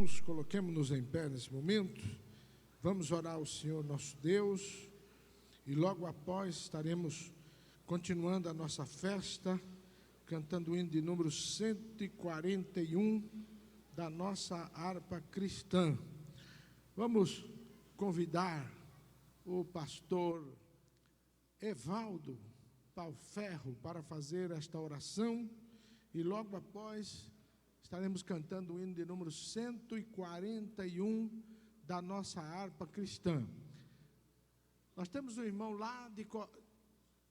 irmãos, coloquemos-nos em pé nesse momento. Vamos orar ao Senhor nosso Deus. E logo após estaremos continuando a nossa festa, cantando o hino de número 141 da nossa harpa cristã. Vamos convidar o pastor Evaldo Palferro para fazer esta oração e logo após estaremos cantando o hino de número 141 da nossa harpa cristã. Nós temos um irmão lá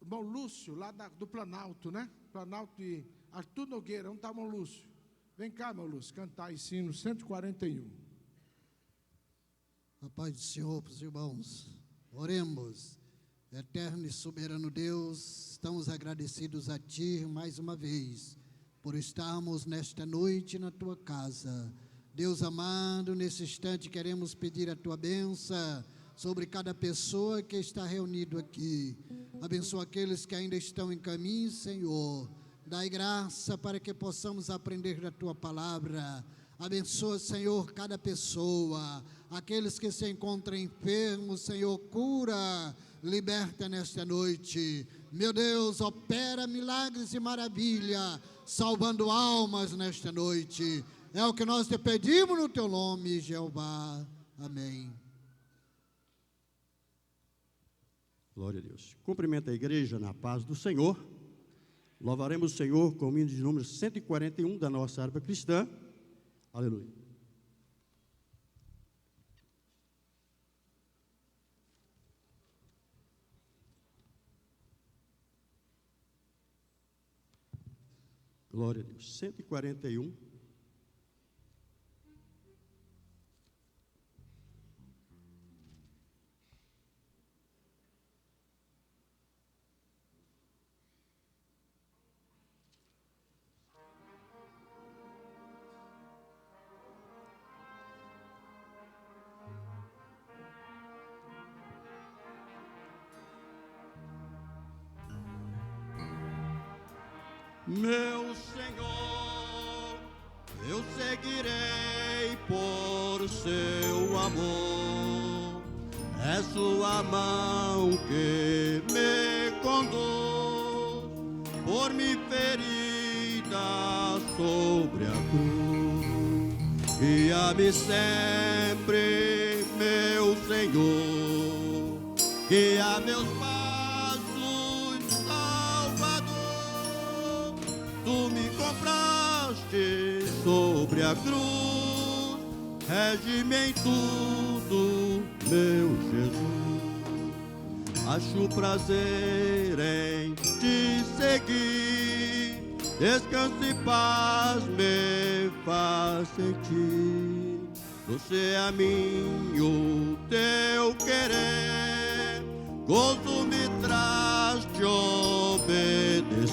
irmão Lúcio, lá do Planalto, né? Planalto de Arthur Nogueira. Onde está o irmão Lúcio? Vem cá, irmão Lúcio, cantar esse hino 141. A paz do Senhor para os irmãos. Oremos. Eterno e soberano Deus, estamos agradecidos a Ti mais uma vez, por estarmos nesta noite na Tua casa. Deus amado, nesse instante queremos pedir a Tua bênção sobre cada pessoa que está reunido aqui. Abençoa aqueles que ainda estão em caminho, Senhor. Dai graça para que possamos aprender da Tua palavra. Abençoa, Senhor, cada pessoa. Aqueles que se encontram enfermos, Senhor, cura, liberta nesta noite. Meu Deus, opera milagres e maravilha, salvando almas nesta noite. É o que nós te pedimos no Teu nome, Jeová. Amém. Glória a Deus. Cumprimento a igreja na paz do Senhor. Louvaremos o Senhor com o hino de número 141 da nossa harpa cristã. Aleluia. Glória a Deus. 141. Meu Senhor, eu seguirei por seu amor. É sua mão que me conduz, por me ferida sobre a cruz. Guia-me sempre, meu Senhor, guia meus passos. Tu me compraste sobre a cruz, rege-me em tudo, meu Jesus. Acho prazer em te seguir, descanso e paz me faz sentir. Doce a mim o teu querer, gozo me traz de obedecer.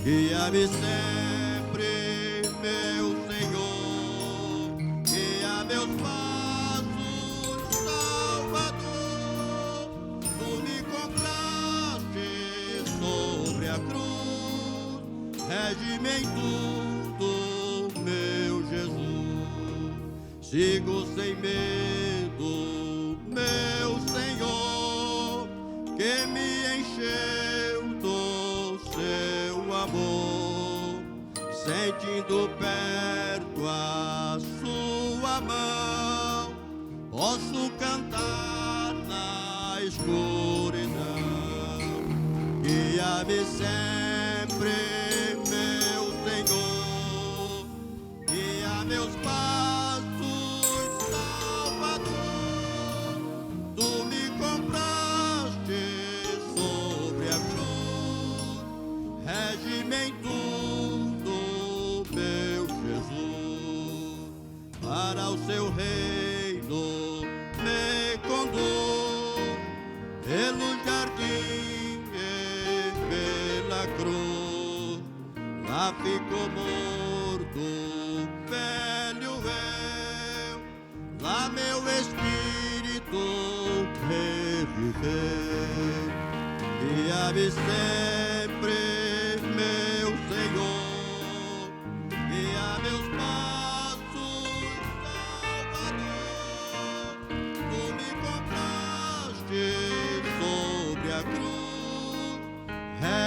Guia-me sempre, meu Senhor, guia meus passos, Salvador. Tu me compraste sobre a cruz, rege-me em tudo, meu Jesus. Sigo sem medo, meu Senhor, que me encheu do seu amor, sentindo perto a sua mão, posso cantar na escuridão. Guia-me sempre, meu Senhor, guia meus passos, Salvador. Tu me compraste sobre a cruz, rege-me em tudo, meu Jesus. Para o seu reino me conduz, pelo jardim e pela cruz. Lá ficou morto, velho eu, lá meu espírito reviveu. Guia-me sempre, meu Senhor, guia meus passos,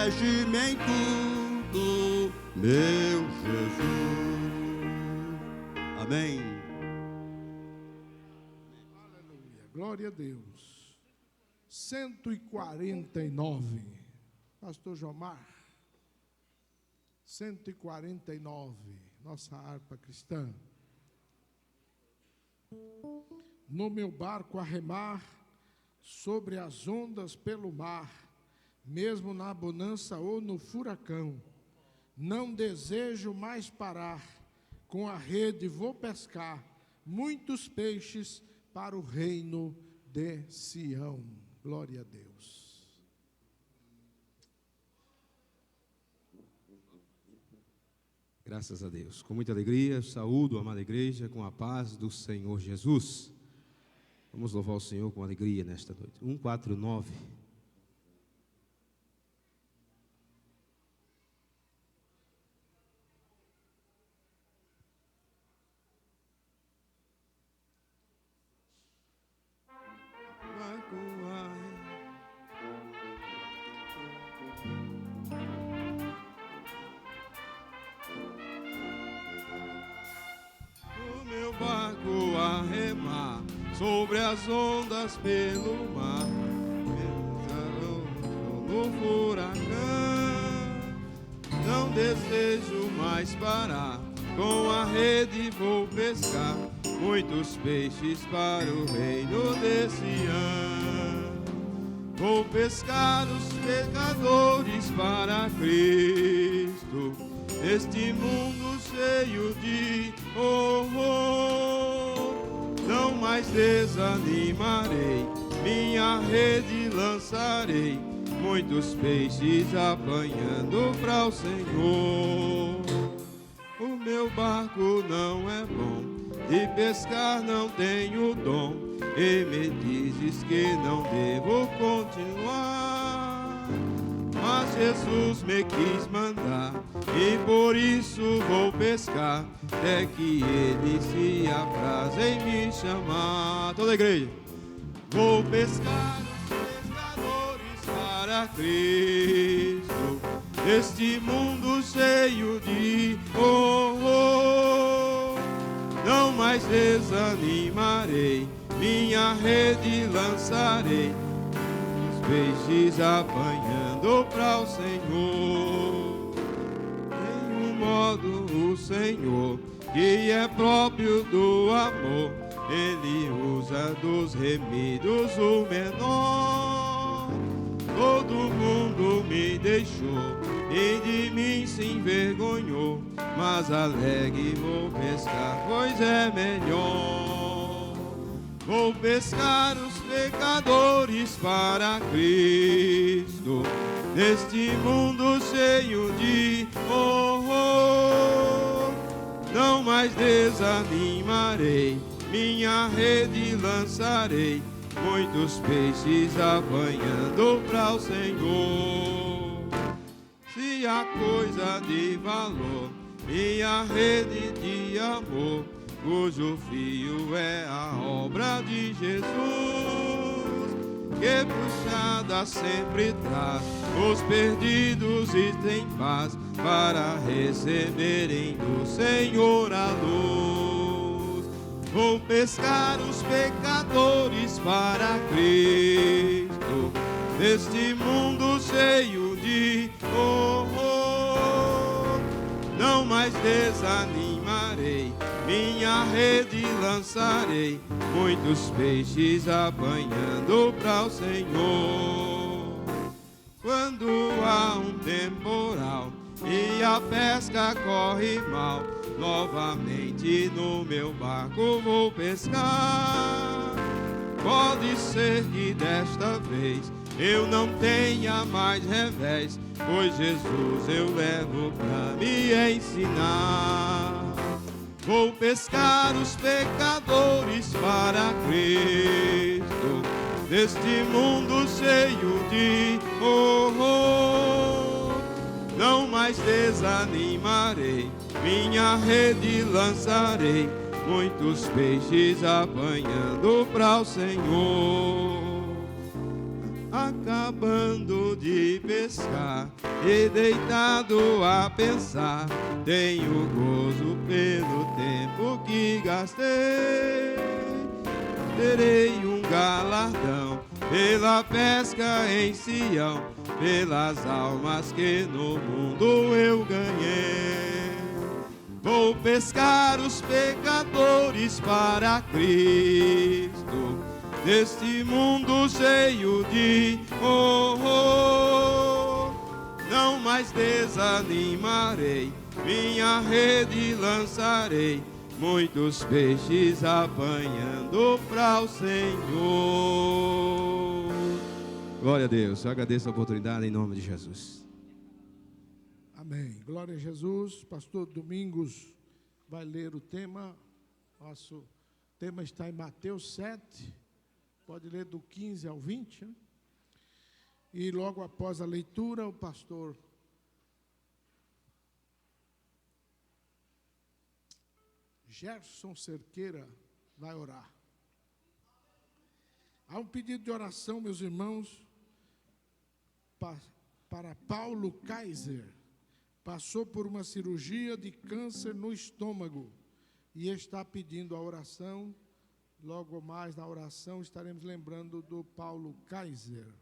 protege-me em tudo, meu Jesus. Amém. Aleluia. Glória a Deus. 149. Pastor Jomar. 149. Nossa harpa cristã. No meu barco a remar, sobre as ondas pelo mar, mesmo na bonança ou no furacão, não desejo mais parar, com a rede vou pescar muitos peixes para o reino de Sião. Glória a Deus. Graças a Deus. Com muita alegria, saúdo a amada igreja com a paz do Senhor Jesus. Vamos louvar o Senhor com alegria nesta noite. 149. O meu barco a remar sobre as ondas pelo mar, no furacão, não desejo mais parar, com a rede vou pescar muitos peixes para o reino de Sião. Vou pescar os pecadores para Cristo, neste mundo cheio de horror. Não mais desanimarei, minha rede lançarei, muitos peixes apanhando para o Senhor. O meu barco não é bom, de pescar não tenho dom, e me dizes que não devo continuar. Mas Jesus me quis mandar, e por isso vou pescar, até que Ele se apraz em me chamar. Toda a igreja. Vou pescar os pescadores para Cristo, neste mundo cheio de horror. Não mais desanimarei, minha rede lançarei, os peixes apanhando para o Senhor. Tem um modo o Senhor que é próprio do amor, Ele usa dos remidos o menor. Todo mundo me deixou e de mim se envergonhou, mas alegre vou pescar, pois é melhor. Vou pescar os pecadores para Cristo, neste mundo cheio de horror. Não mais desanimarei, minha rede lançarei, muitos peixes apanhando para o Senhor. Se a coisa de valor e a rede de amor, cujo fio é a obra de Jesus, que puxada sempre traz os perdidos e tem paz, para receberem do Senhor a luz. Vou pescar os pecadores para Cristo, neste mundo cheio de horror. Não mais desanimarei, minha rede lançarei, muitos peixes apanhando para o Senhor. Quando há um temporal e a pesca corre mal, novamente no meu barco vou pescar. Pode ser que desta vez eu não tenha mais revés, pois Jesus eu levo pra me ensinar. Vou pescar os pecadores para Cristo, neste mundo cheio de horror. Não mais desanimarei, minha rede lançarei, muitos peixes apanhando para o Senhor. acabando de pescar e deitado a pensar, tenho gozo pelo tempo que gastei. Terei um galardão pela pesca em Sião, pelas almas que no mundo eu ganhei. Vou pescar os pecadores para Cristo, neste mundo cheio de horror. Não mais desanimarei, minha rede lançarei, muitos peixes apanhando para o Senhor. Glória a Deus, eu agradeço a oportunidade em nome de Jesus. Amém. Glória a Jesus. Pastor Domingos vai ler o tema. Nosso tema está em Mateus 7. Pode ler do 15 ao 20. Né? E logo após a leitura, o pastor Gerson Cerqueira vai orar. Há um pedido de oração, meus irmãos, para Paulo Kaiser. Passou por uma cirurgia de câncer no estômago e está pedindo a oração. Logo mais na oração estaremos lembrando do Paulo Kaiser.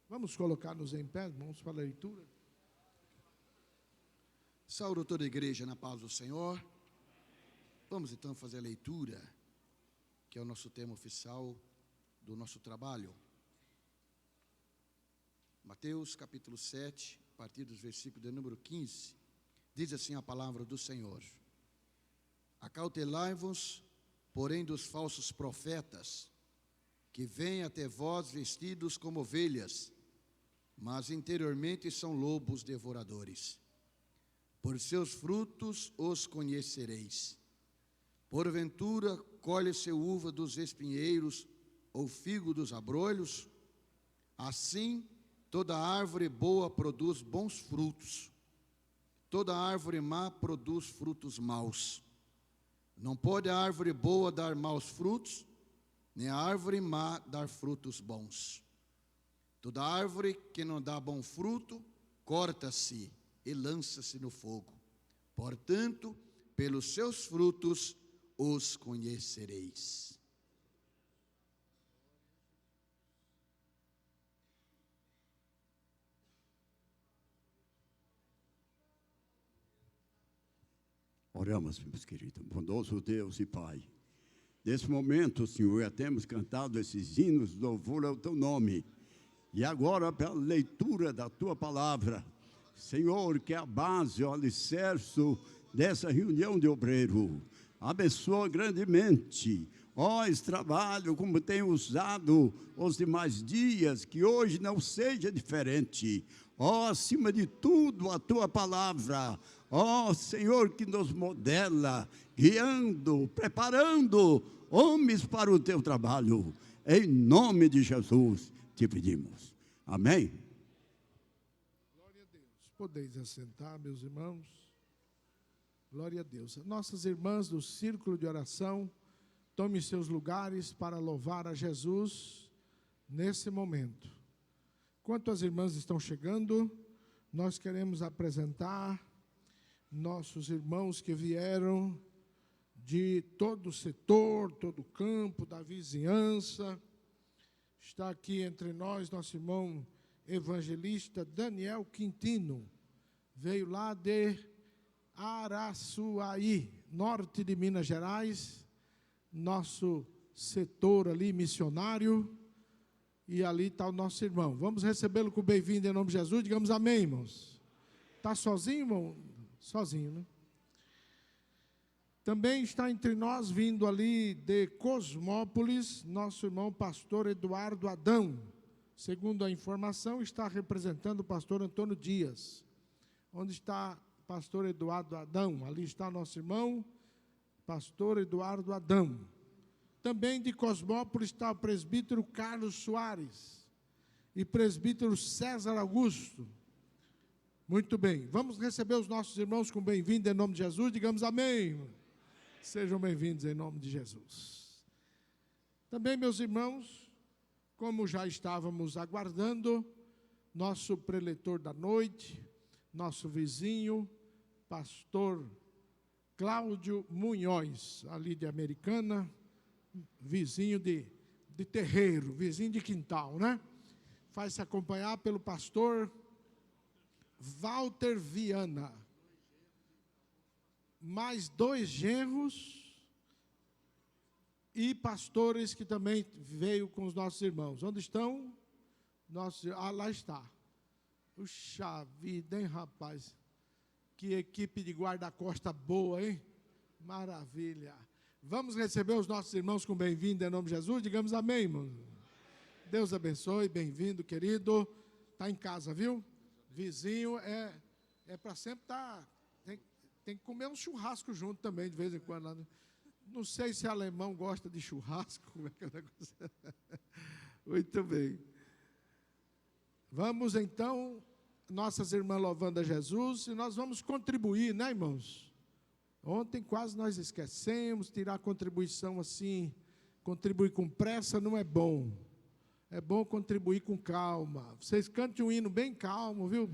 Vamos colocar-nos em pé, vamos para a leitura. Saúdo toda a igreja na paz do Senhor. Vamos então fazer a leitura, que é o nosso tema oficial do nosso trabalho. Mateus capítulo 7, a partir dos versículos de número 15, diz assim a palavra do Senhor: Acautelai-vos, porém, dos falsos profetas, que vêm até vós vestidos como ovelhas, mas interiormente são lobos devoradores. Por seus frutos os conhecereis. Porventura, colhe-se uva dos espinheiros, ou figo dos abrolhos? Assim, toda árvore boa produz bons frutos, toda árvore má produz frutos maus. Não pode a árvore boa dar maus frutos, nem a árvore má dar frutos bons. Toda árvore que não dá bom fruto, corta-se e lança-se no fogo. Portanto, pelos seus frutos os conhecereis. Oramos, meus queridos, bondoso Deus e Pai. Nesse momento, Senhor, já temos cantado esses hinos de louvor ao Teu nome. E agora, pela leitura da Tua palavra, Senhor, que é a base, o alicerce dessa reunião de obreiro. Abençoa grandemente. Esse trabalho, como tem usado os demais dias, que hoje não seja diferente. Acima de tudo, a Tua palavra. Senhor, que nos modela, guiando, preparando homens para o Teu trabalho. Em nome de Jesus, te pedimos. Amém? Glória a Deus. Podeis assentar, meus irmãos. Glória a Deus. Nossas irmãs do círculo de oração, tome seus lugares para louvar a Jesus nesse momento. Enquanto as irmãs estão chegando, nós queremos apresentar nossos irmãos que vieram de todo o setor, todo o campo, da vizinhança. Está aqui entre nós nosso irmão evangelista Daniel Quintino. Veio lá de Araçuaí, norte de Minas Gerais, nosso setor ali missionário, e ali está o nosso irmão. Vamos recebê-lo com bem-vindo em nome de Jesus, digamos amém, irmãos. Está sozinho, irmão? Sozinho, né? Também está entre nós, vindo ali de Cosmópolis, nosso irmão pastor Eduardo Adão. Segundo a informação, está representando o pastor Antônio Dias. Onde está pastor Eduardo Adão? Ali está nosso irmão, pastor Eduardo Adão. Também de Cosmópolis está o presbítero Carlos Soares e presbítero César Augusto. Muito bem, vamos receber os nossos irmãos com bem-vindo em nome de Jesus, digamos amém. Sejam bem-vindos em nome de Jesus. Também, meus irmãos, Como já estávamos aguardando, nosso preletor da noite, nosso vizinho, pastor Cláudio Munhoz, ali de Americana, vizinho de terreiro, vizinho de quintal, né? Faz-se acompanhar pelo pastor Walter Viana, mais 2 genros e pastores que também veio com os nossos irmãos. Onde estão? Lá está. Puxa vida, hein, rapaz? Que equipe de guarda-costa boa, hein? Maravilha. Vamos receber os nossos irmãos com bem-vindo em nome de Jesus? Digamos amém, irmão. Deus abençoe, bem-vindo, querido. Está em casa, viu? Vizinho é para sempre estar. Tem que comer um churrasco junto também, de vez em quando. Lá. Não sei se alemão gosta de churrasco. Como é que é o negócio? Muito bem. Vamos então, nossas irmãs louvando a Jesus, e nós vamos contribuir, né, irmãos? Ontem quase nós esquecemos, tirar contribuição assim, contribuir com pressa não é bom. É bom contribuir com calma. Vocês cantem um hino bem calmo, viu?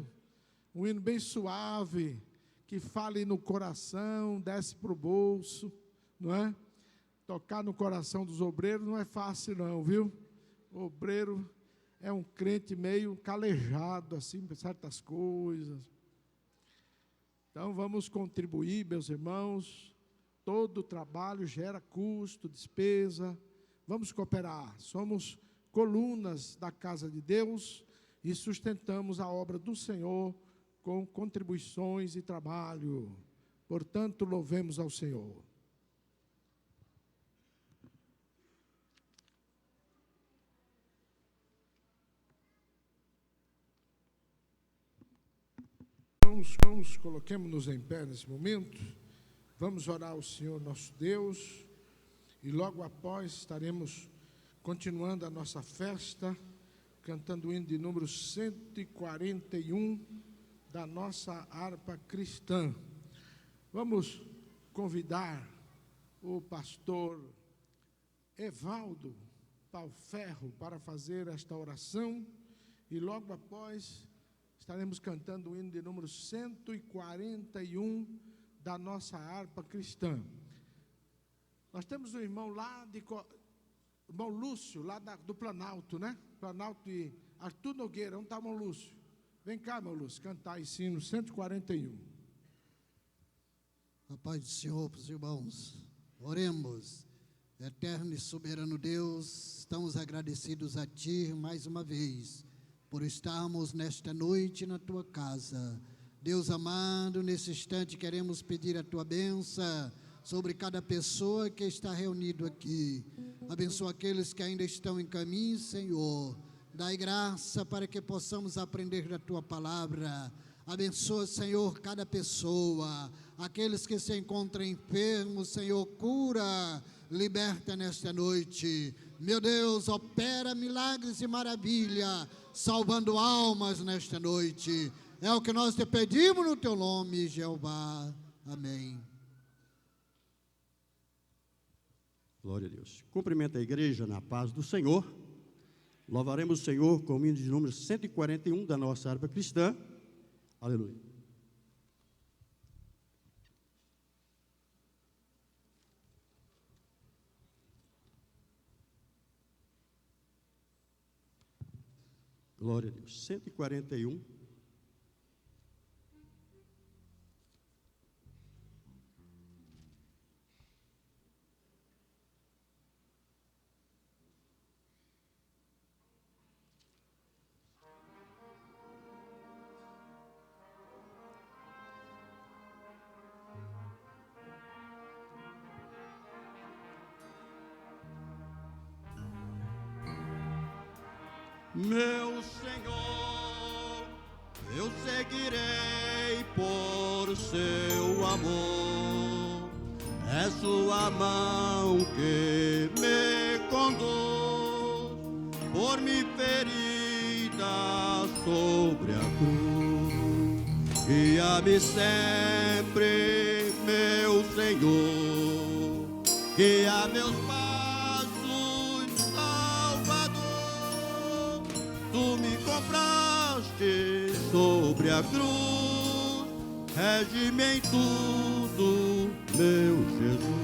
Um hino bem suave, que fale no coração, desce para o bolso, não é? Tocar no coração dos obreiros não é fácil não, viu? O obreiro é um crente meio calejado, assim, por certas coisas. Então, vamos contribuir, meus irmãos. Todo trabalho gera custo, despesa. Vamos cooperar. Somos colunas da casa de Deus e sustentamos a obra do Senhor com contribuições e trabalho. Portanto, louvemos ao Senhor. Coloquemos-nos em pé nesse momento. Vamos orar ao Senhor nosso Deus e logo após estaremos continuando a nossa festa, cantando o hino de número 141 da nossa harpa cristã. Vamos convidar o pastor Evaldo Palferro para fazer esta oração e logo após estaremos cantando o hino de número 141 da nossa harpa cristã. Nós temos um irmão lá irmão Lúcio, lá do Planalto, né? Planalto de Arthur Nogueira. Onde está o irmão Lúcio? Vem cá, irmão Lúcio, cantar esse hino 141. A paz do Senhor para os irmãos. Oremos. Eterno e soberano Deus, estamos agradecidos a Ti mais uma vez, por estarmos nesta noite na Tua casa. Deus amado, nesse instante queremos pedir a Tua bênção sobre cada pessoa que está reunido aqui. Abençoa aqueles que ainda estão em caminho, Senhor. Dai graça para que possamos aprender da Tua palavra. Abençoa, Senhor, cada pessoa. Aqueles que se encontram enfermos, Senhor, cura, liberta nesta noite. Meu Deus, opera milagres e maravilha, salvando almas nesta noite. É o que nós te pedimos no Teu nome, Jeová. Amém. Glória a Deus. Cumprimento a igreja na paz do Senhor. Louvaremos o Senhor com o hino de número 141 da nossa harpa cristã. Aleluia. Glória a Deus. 141. Meu Senhor, eu seguirei por seu amor. É sua mão que me conduz por me ferida sobre a cruz. Guia-me sempre, meu Senhor, guia meus passos, Salvador. sobre a cruz, rege-me em tudo, meu Jesus.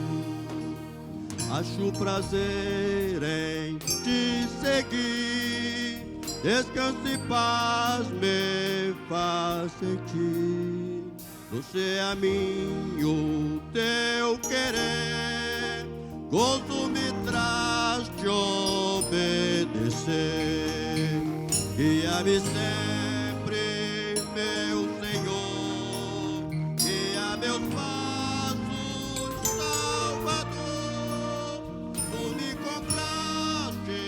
Acho prazer em te seguir, descanso e paz me faz sentir. Doce a mim o teu querer, gozo me traz de obedecer. Guia-me sempre, meu Senhor, guia meus passos, Salvador. Tu me compraste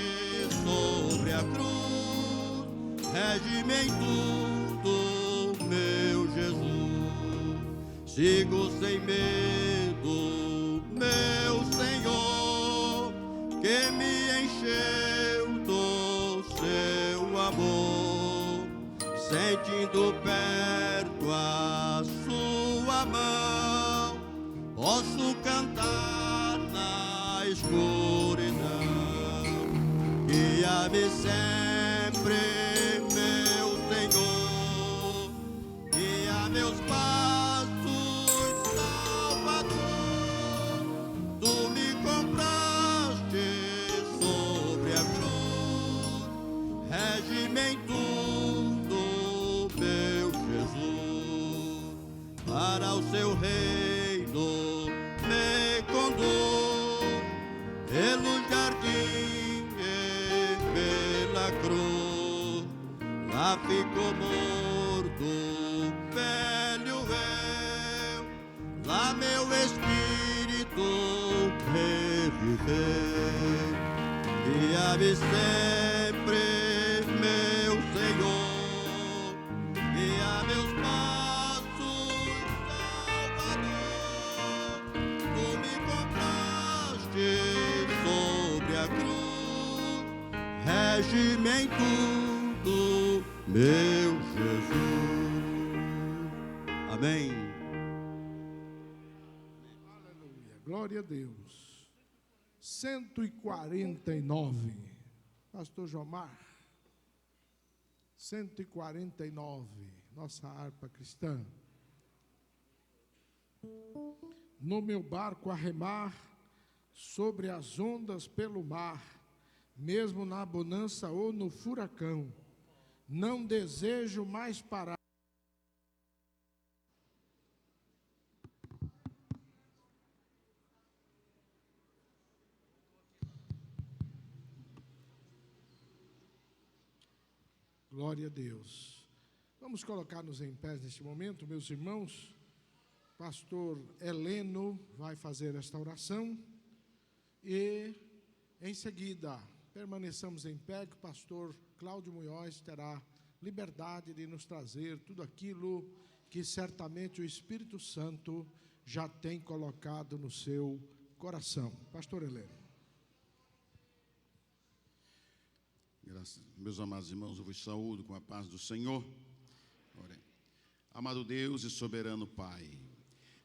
sobre a cruz, rege-me em tudo, meu Jesus. Sigo sem medo, meu Senhor, que me encheu do seu amor, sentindo perto a sua mão, posso cantar na escuridão. Guia-me sempre, meu Senhor, guia meus passos, Salvador. Tu me compraste sobre a cruz, rege-me em tudo, meu Jesus. Para o seu reino me conduz, pelo jardim e pela cruz. Lá ficou morto, velho eu, lá meu espírito reviveu. Guia-me sempre, meu Senhor, guia meus passos, Salvador. Tu me compraste sobre a cruz, rege-me em tudo, meu Jesus. Amém. Aleluia. Glória a Deus. 149. Pastor Jomar. 149. Nossa harpa cristã. No meu barco a remar, sobre as ondas pelo mar, mesmo na bonança ou no furacão, não desejo mais parar. Glória a Deus. Vamos colocar-nos em pé neste momento, meus irmãos. Pastor Heleno vai fazer esta oração e, em seguida, permaneçamos em pé, que o pastor Cláudio Munhoz terá liberdade de nos trazer tudo aquilo que certamente o Espírito Santo já tem colocado no seu coração. Pastor Heleno. Graças, meus amados irmãos, eu vos saúdo com a paz do Senhor. Orem. Amado Deus e soberano Pai,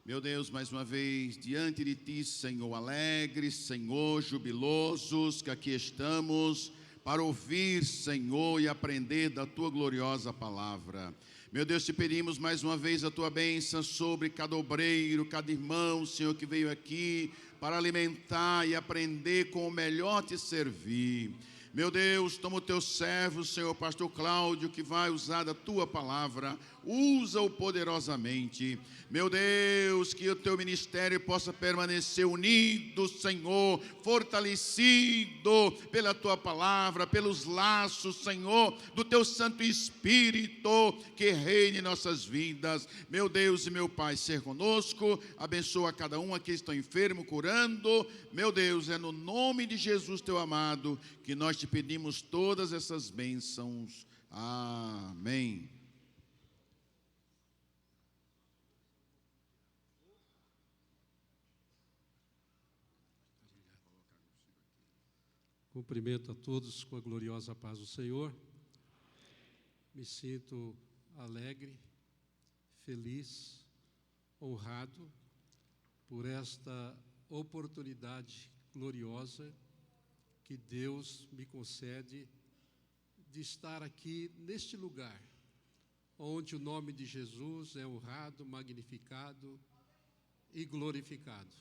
meu Deus, mais uma vez, diante de Ti, Senhor, alegres, Senhor, jubilosos, que aqui estamos para ouvir, Senhor, e aprender da Tua gloriosa palavra. Meu Deus, te pedimos mais uma vez a Tua bênção sobre cada obreiro, cada irmão, Senhor, que veio aqui para alimentar e aprender com o melhor te servir. Meu Deus, toma o teu servo, Senhor, pastor Cláudio, que vai usar da tua palavra, usa-o poderosamente. Meu Deus, que o teu ministério possa permanecer unido, Senhor, fortalecido pela tua palavra, pelos laços, Senhor, do teu Santo Espírito, que reine em nossas vidas. Meu Deus e meu Pai, ser conosco, abençoa cada um aqui que está enfermo, curando. Meu Deus, é no nome de Jesus, teu amado, que nós te pedimos todas essas bênçãos. Amém. Cumprimento a todos com a gloriosa paz do Senhor. Me sinto alegre, feliz, honrado por esta oportunidade gloriosa que Deus me concede de estar aqui neste lugar, onde o nome de Jesus é honrado, magnificado e glorificado.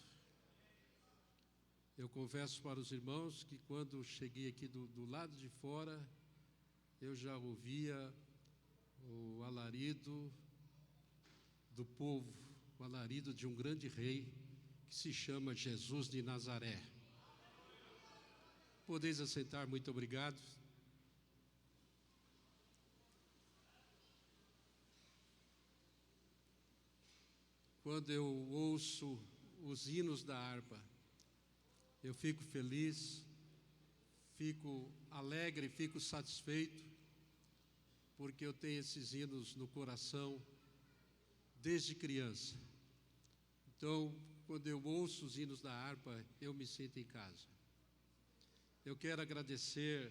Eu confesso para os irmãos que quando cheguei aqui do lado de fora, eu já ouvia o alarido do povo, o alarido de um grande rei que se chama Jesus de Nazaré. Podeis assentar, muito obrigado. Quando eu ouço os hinos da harpa, eu fico feliz, fico alegre, fico satisfeito, porque eu tenho esses hinos no coração desde criança. Então, quando eu ouço os hinos da harpa, eu me sinto em casa. Eu quero agradecer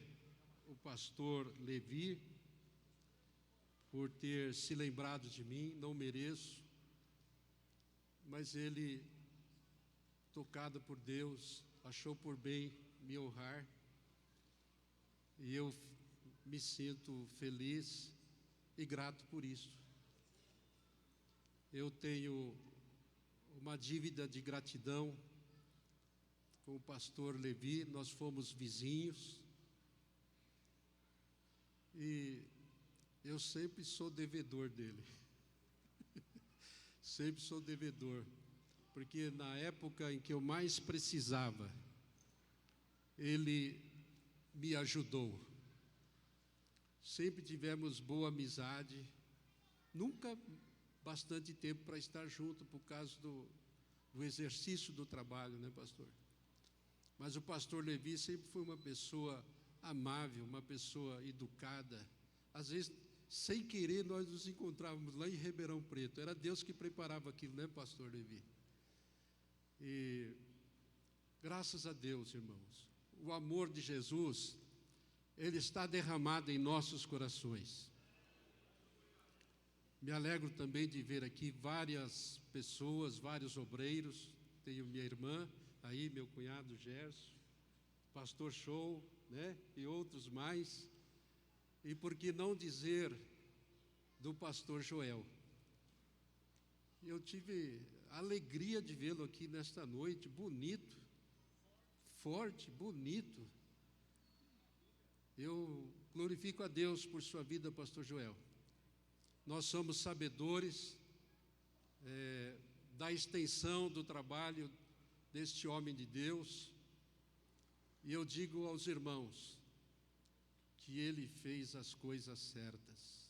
o pastor Levi por ter se lembrado de mim, não mereço, mas ele, tocado por Deus, achou por bem me honrar, e eu me sinto feliz e grato por isso. Eu tenho uma dívida de gratidão com o pastor Levi, nós fomos vizinhos, e eu sempre sou devedor dele. Sempre sou devedor, porque na época em que eu mais precisava, ele me ajudou. Sempre tivemos boa amizade, nunca bastante tempo para estar junto por causa do exercício do trabalho, né, pastor? Mas o pastor Levi sempre foi uma pessoa amável, uma pessoa educada. Às vezes, sem querer, nós nos encontrávamos lá em Ribeirão Preto. Era Deus que preparava aquilo, né, pastor Levi? E graças a Deus, irmãos, o amor de Jesus, ele está derramado em nossos corações. Me alegro também de ver aqui várias pessoas, vários obreiros. Tenho minha irmã aí, meu cunhado Gerson, pastor Show, né, e outros mais. E por que não dizer do pastor Joel? Eu tive a alegria de vê-lo aqui nesta noite, bonito, forte, bonito. Eu glorifico a Deus por sua vida, pastor Joel. Nós somos sabedores da extensão do trabalho deste homem de Deus, e eu digo aos irmãos que ele fez as coisas certas,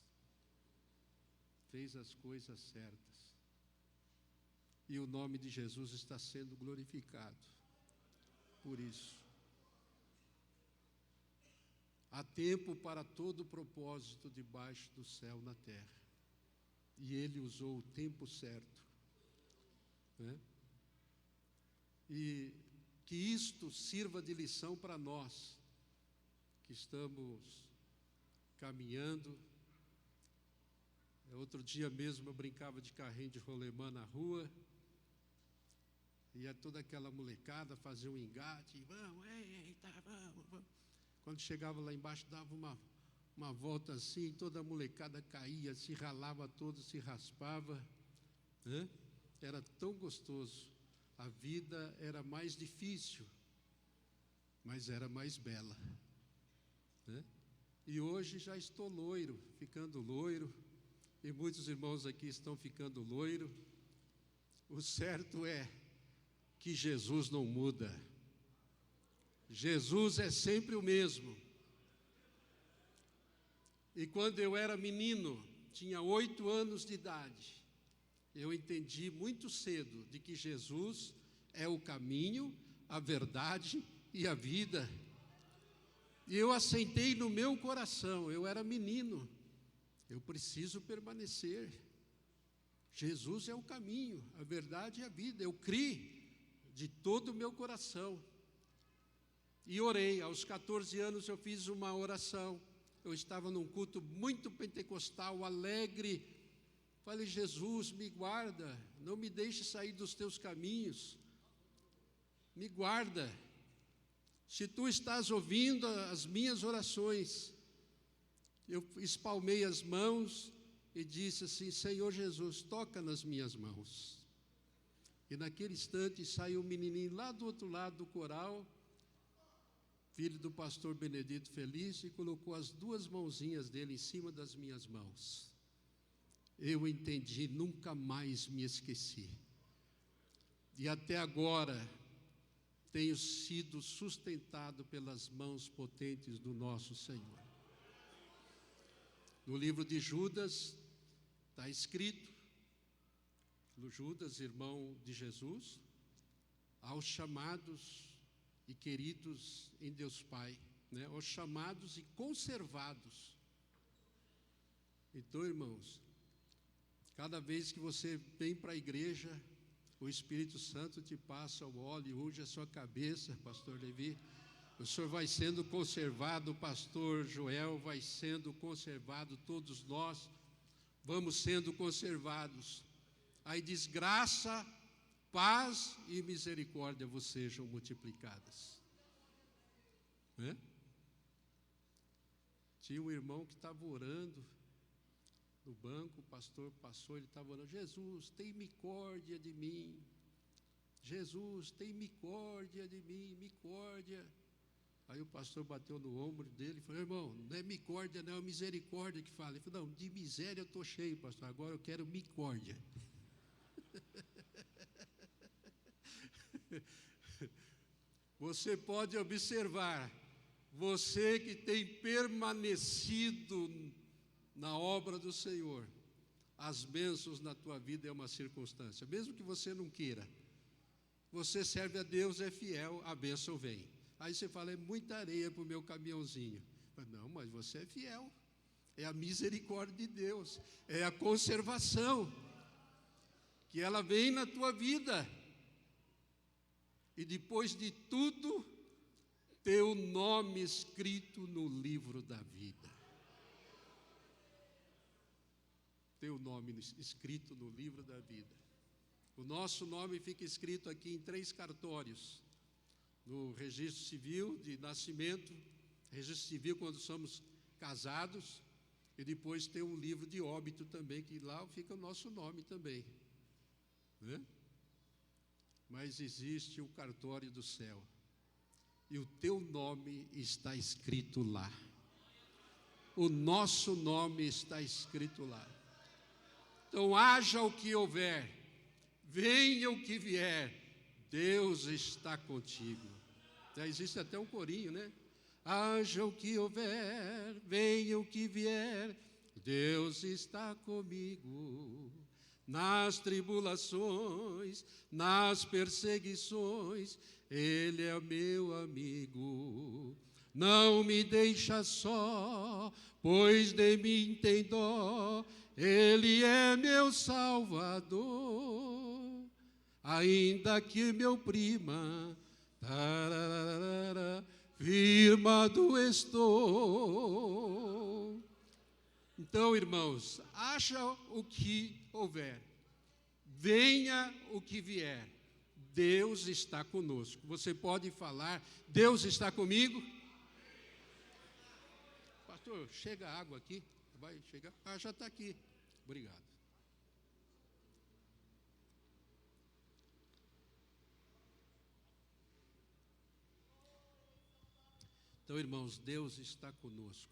e o nome de Jesus está sendo glorificado por isso. Há tempo para todo propósito debaixo do céu na terra, e ele usou o tempo certo, né? E que isto sirva de lição para nós que estamos caminhando. Outro dia mesmo eu brincava de carrinho de rolemã na rua, ia toda aquela molecada fazer um engate, vamos, eita, vamos. Quando chegava lá embaixo, dava uma volta assim, toda a molecada caía, se ralava todo, se raspava, né? Era tão gostoso. A vida era mais difícil, mas era mais bela, né? E hoje já estou loiro, ficando loiro, e muitos irmãos aqui estão ficando loiro. O certo é que Jesus não muda. Jesus é sempre o mesmo. E quando eu era menino, tinha 8 anos de idade, eu entendi muito cedo de que Jesus é o caminho, a verdade e a vida. E eu assentei no meu coração, eu era menino, eu preciso permanecer. Jesus é o caminho, a verdade e a vida. Eu criei de todo o meu coração. E orei. Aos 14 anos eu fiz uma oração. Eu estava num culto muito pentecostal, alegre. Falei: Jesus, me guarda, não me deixe sair dos teus caminhos, me guarda. Se tu estás ouvindo as minhas orações, eu espalmei as mãos e disse assim: Senhor Jesus, toca nas minhas mãos. E naquele instante saiu um menininho lá do outro lado do coral, filho do pastor Benedito Feliz, e colocou as duas mãozinhas dele em cima das minhas mãos. Eu entendi, nunca mais me esqueci. E até agora tenho sido sustentado pelas mãos potentes do nosso Senhor. No livro de Judas está escrito, Judas, irmão de Jesus, aos chamados e queridos em Deus Pai, né? Aos chamados e conservados. Então, irmãos, cada vez que você vem para a igreja, o Espírito Santo te passa o óleo e unge a sua cabeça, pastor Levi. O senhor vai sendo conservado, o pastor Joel vai sendo conservado, todos nós vamos sendo conservados. Aí diz: graça, paz e misericórdia vos sejam multiplicadas. Né? Tinha um irmão que estava orando no banco, o pastor passou, ele estava orando: Jesus, tem misericórdia de mim. Jesus, tem misericórdia de mim, misericórdia. Aí o pastor bateu no ombro dele e falou: irmão, não é misericórdia, não, é misericórdia que fala. Ele falou: não, de miséria eu estou cheio, pastor, agora eu quero misericórdia. Você pode observar, você que tem permanecido na obra do Senhor, as bênçãos na tua vida é uma circunstância, mesmo que você não queira. Você serve a Deus, é fiel, a bênção vem. Aí você fala: é muita areia para o meu caminhãozinho. Não, mas você é fiel. É a misericórdia de Deus, é a conservação, que ela vem na tua vida. E depois de tudo, teu nome escrito no livro da vida. Teu nome escrito no livro da vida. O nosso nome fica escrito aqui em 3 cartórios. No registro civil de nascimento, registro civil quando somos casados, e depois tem um livro de óbito também, que lá fica o nosso nome também, né? Mas existe o cartório do céu, e o teu nome está escrito lá. O nosso nome está escrito lá. Então, haja o que houver, venha o que vier, Deus está contigo. Já existe até um corinho, né? Haja o que houver, venha o que vier, Deus está comigo. Nas tribulações, nas perseguições, Ele é meu amigo. Não me deixa só, pois de mim tem dó, Ele é meu Salvador. Ainda que meu prima, tararara, firmado estou. Então, irmãos, haja o que houver, venha o que vier, Deus está conosco. Você pode falar: Deus está comigo? Pastor, chega a água aqui. Vai chegar? Ah, já está aqui. Obrigado. Então, irmãos, Deus está conosco.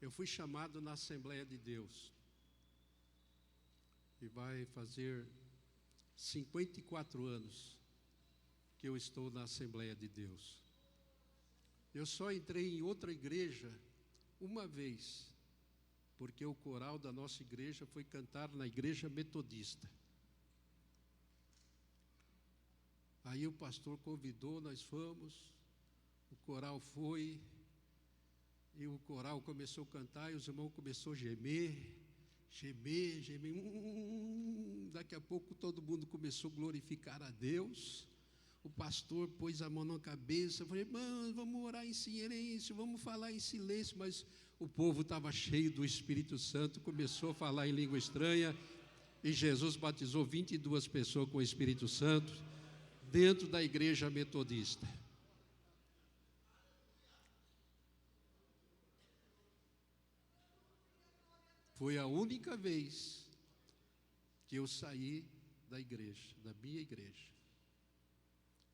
Eu fui chamado na Assembleia de Deus, e vai fazer 54 anos que eu estou na Assembleia de Deus. Eu só entrei em outra igreja uma vez, porque o coral da nossa igreja foi cantar na igreja metodista. Aí o pastor convidou, nós fomos, o coral foi, e o coral começou a cantar, e os irmãos começaram a gemer. Daqui a pouco todo mundo começou a glorificar a Deus. O pastor pôs a mão na cabeça, falei: irmãos, vamos orar em silêncio, vamos falar em silêncio. Mas o povo estava cheio do Espírito Santo, começou a falar em língua estranha, e Jesus batizou 22 pessoas com o Espírito Santo, dentro da igreja metodista. Foi a única vez que eu saí da igreja, da minha igreja.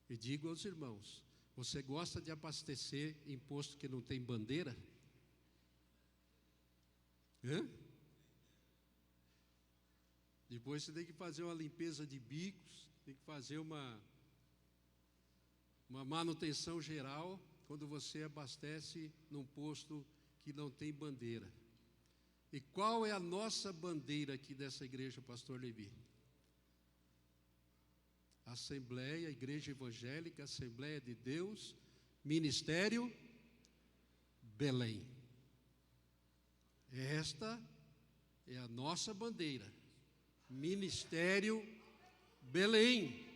E digo aos irmãos: você gosta de abastecer em posto que não tem bandeira? Depois você tem que fazer uma limpeza de bicos, tem que fazer uma manutenção geral quando você abastece num posto que não tem bandeira. E qual é a nossa bandeira aqui dessa igreja, pastor Levi? Assembleia, Igreja Evangélica, Assembleia de Deus, Ministério Belém. Esta é a nossa bandeira. Ministério Belém.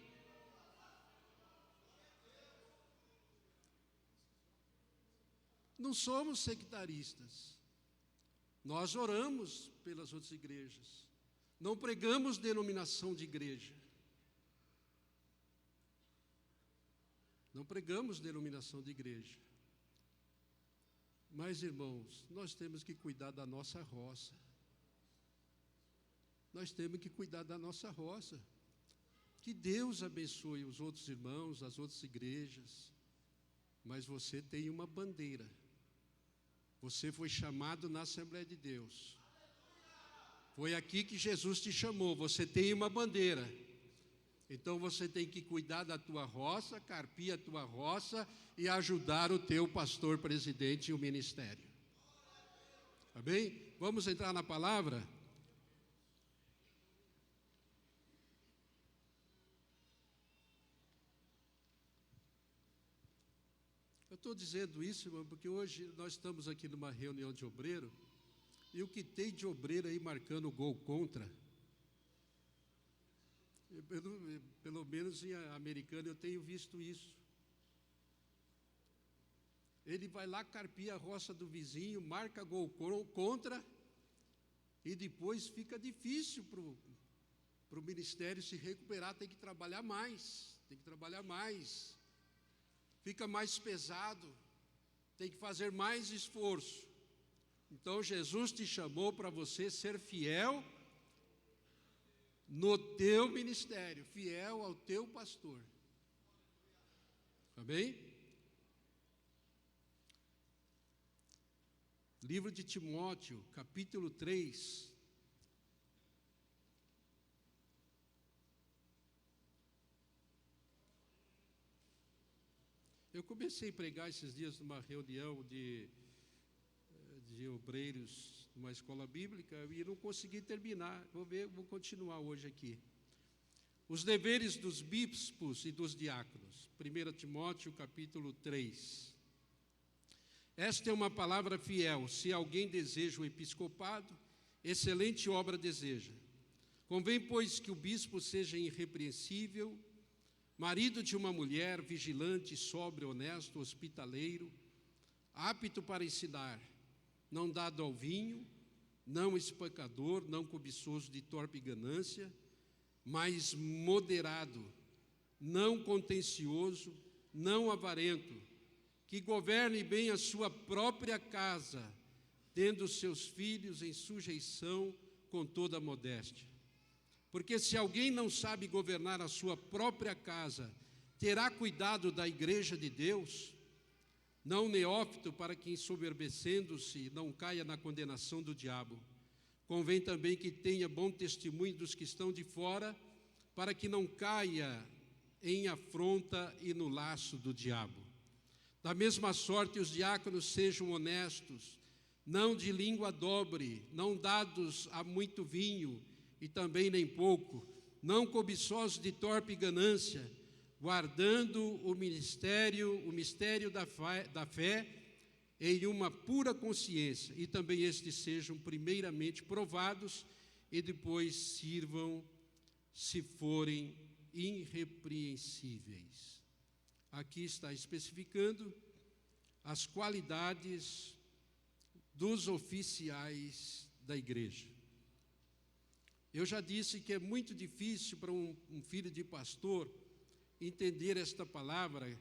Não somos sectaristas. Nós oramos pelas outras igrejas. Não pregamos denominação de igreja. Não pregamos denominação de igreja. Mas, irmãos, nós temos que cuidar da nossa roça. Nós temos que cuidar da nossa roça. Que Deus abençoe os outros irmãos, as outras igrejas. Mas você tem uma bandeira. Você foi chamado na Assembleia de Deus. Foi aqui que Jesus te chamou. Você tem uma bandeira. Então você tem que cuidar da tua roça, carpir a tua roça e ajudar o teu pastor presidente e o ministério. Amém? Vamos entrar na palavra? Eu estou dizendo isso, irmão, porque hoje nós estamos aqui numa reunião de obreiro e o que tem de obreiro aí marcando gol contra, pelo menos em Americana eu tenho visto isso. Ele vai lá carpir a roça do vizinho, marca gol contra e depois fica difícil para o ministério se recuperar, tem que trabalhar mais, fica mais pesado, tem que fazer mais esforço. Então Jesus te chamou para você ser fiel no teu ministério, fiel ao teu pastor. Amém? Livro de Timóteo, capítulo 3. Eu comecei a pregar esses dias numa reunião de obreiros numa escola bíblica e não consegui terminar. Vou continuar hoje aqui. Os deveres dos bispos e dos diáconos. 1 Timóteo, capítulo 3. Esta é uma palavra fiel. Se alguém deseja o episcopado, excelente obra deseja. Convém, pois, que o bispo seja irrepreensível, marido de uma mulher, vigilante, sóbrio, honesto, hospitaleiro, apto para ensinar, não dado ao vinho, não espancador, não cobiçoso de torpe ganância, mas moderado, não contencioso, não avarento, que governe bem a sua própria casa, tendo seus filhos em sujeição com toda a modéstia. Porque se alguém não sabe governar a sua própria casa, terá cuidado da igreja de Deus, não neófito, para que, ensoberbecendo-se, não caia na condenação do diabo. Convém também que tenha bom testemunho dos que estão de fora, para que não caia em afronta e no laço do diabo. Da mesma sorte, os diáconos sejam honestos, não de língua dobre, não dados a muito vinho, e também nem pouco, não cobiçosos de torpe ganância, guardando o mistério da fé em uma pura consciência, e também estes sejam primeiramente provados e depois sirvam, se forem irrepreensíveis. Aqui está especificando as qualidades dos oficiais da igreja. Eu já disse que é muito difícil para um filho de pastor entender esta palavra.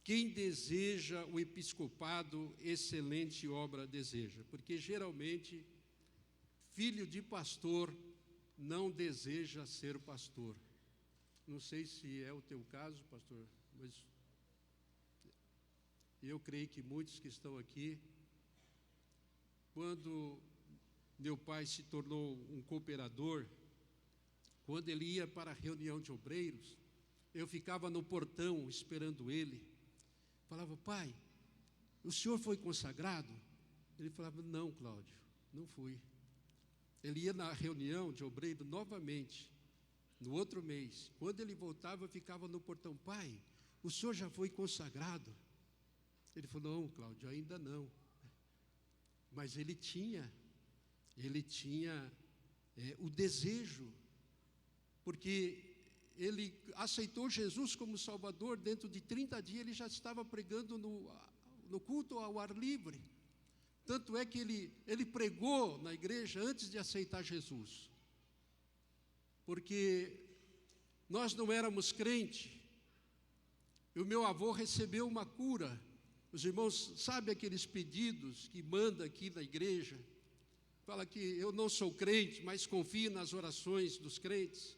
Quem deseja o episcopado, excelente obra deseja, porque geralmente filho de pastor não deseja ser pastor. Não sei se é o teu caso, pastor, mas eu creio que muitos que estão aqui, quando meu pai se tornou um cooperador, quando ele ia para a reunião de obreiros, eu ficava no portão esperando ele. Falava: pai, o senhor foi consagrado? Ele falava: não, Cláudio, não fui. Ele ia na reunião de obreiro novamente, no outro mês. Quando ele voltava, eu ficava no portão: pai, o senhor já foi consagrado? Ele falou: não, Cláudio, ainda não. Mas ele tinha o desejo, porque ele aceitou Jesus como Salvador. Dentro de 30 dias ele já estava pregando no culto ao ar livre. Tanto é que ele pregou na igreja antes de aceitar Jesus, porque nós não éramos crentes. E o meu avô recebeu uma cura. Os irmãos sabem aqueles pedidos que manda aqui na igreja? Fala que eu não sou crente, mas confio nas orações dos crentes.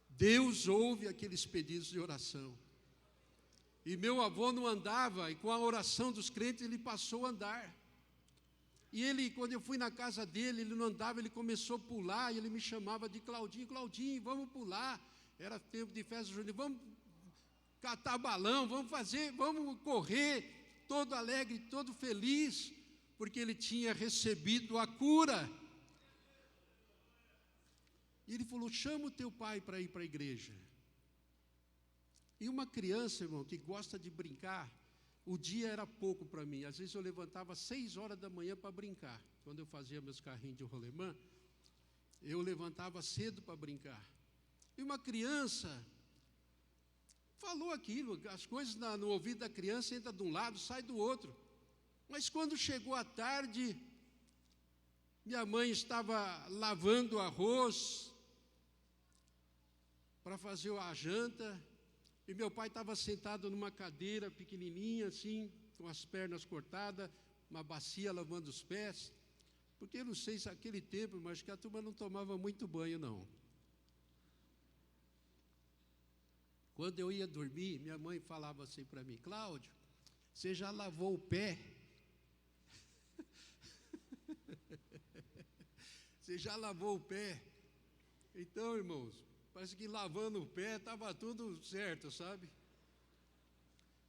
Deus ouve aqueles pedidos de oração. E meu avô não andava, e com a oração dos crentes ele passou a andar. E ele, quando eu fui na casa dele, ele não andava, ele começou a pular, e ele me chamava de Claudinho: Claudinho, vamos pular. Era tempo de festa junina, vamos catar balão, vamos correr, todo alegre, todo feliz, porque ele tinha recebido a cura. E ele falou: chama o teu pai para ir para a igreja. E uma criança, irmão, que gosta de brincar, o dia era pouco para mim. Às vezes eu levantava às 6 horas da manhã para brincar. Quando eu fazia meus carrinhos de rolemã, eu levantava cedo para brincar. E uma criança falou aquilo, as coisas no ouvido da criança entra de um lado, sai do outro. Mas quando chegou a tarde, minha mãe estava lavando arroz para fazer a janta, e meu pai estava sentado numa cadeira pequenininha assim, com as pernas cortadas, uma bacia lavando os pés, porque eu não sei se aquele tempo, mas que a turma não tomava muito banho não. Quando eu ia dormir, minha mãe falava assim para mim: Cláudio, você já lavou o pé? Você já lavou o pé? Então, irmãos, parece que lavando o pé estava tudo certo, sabe?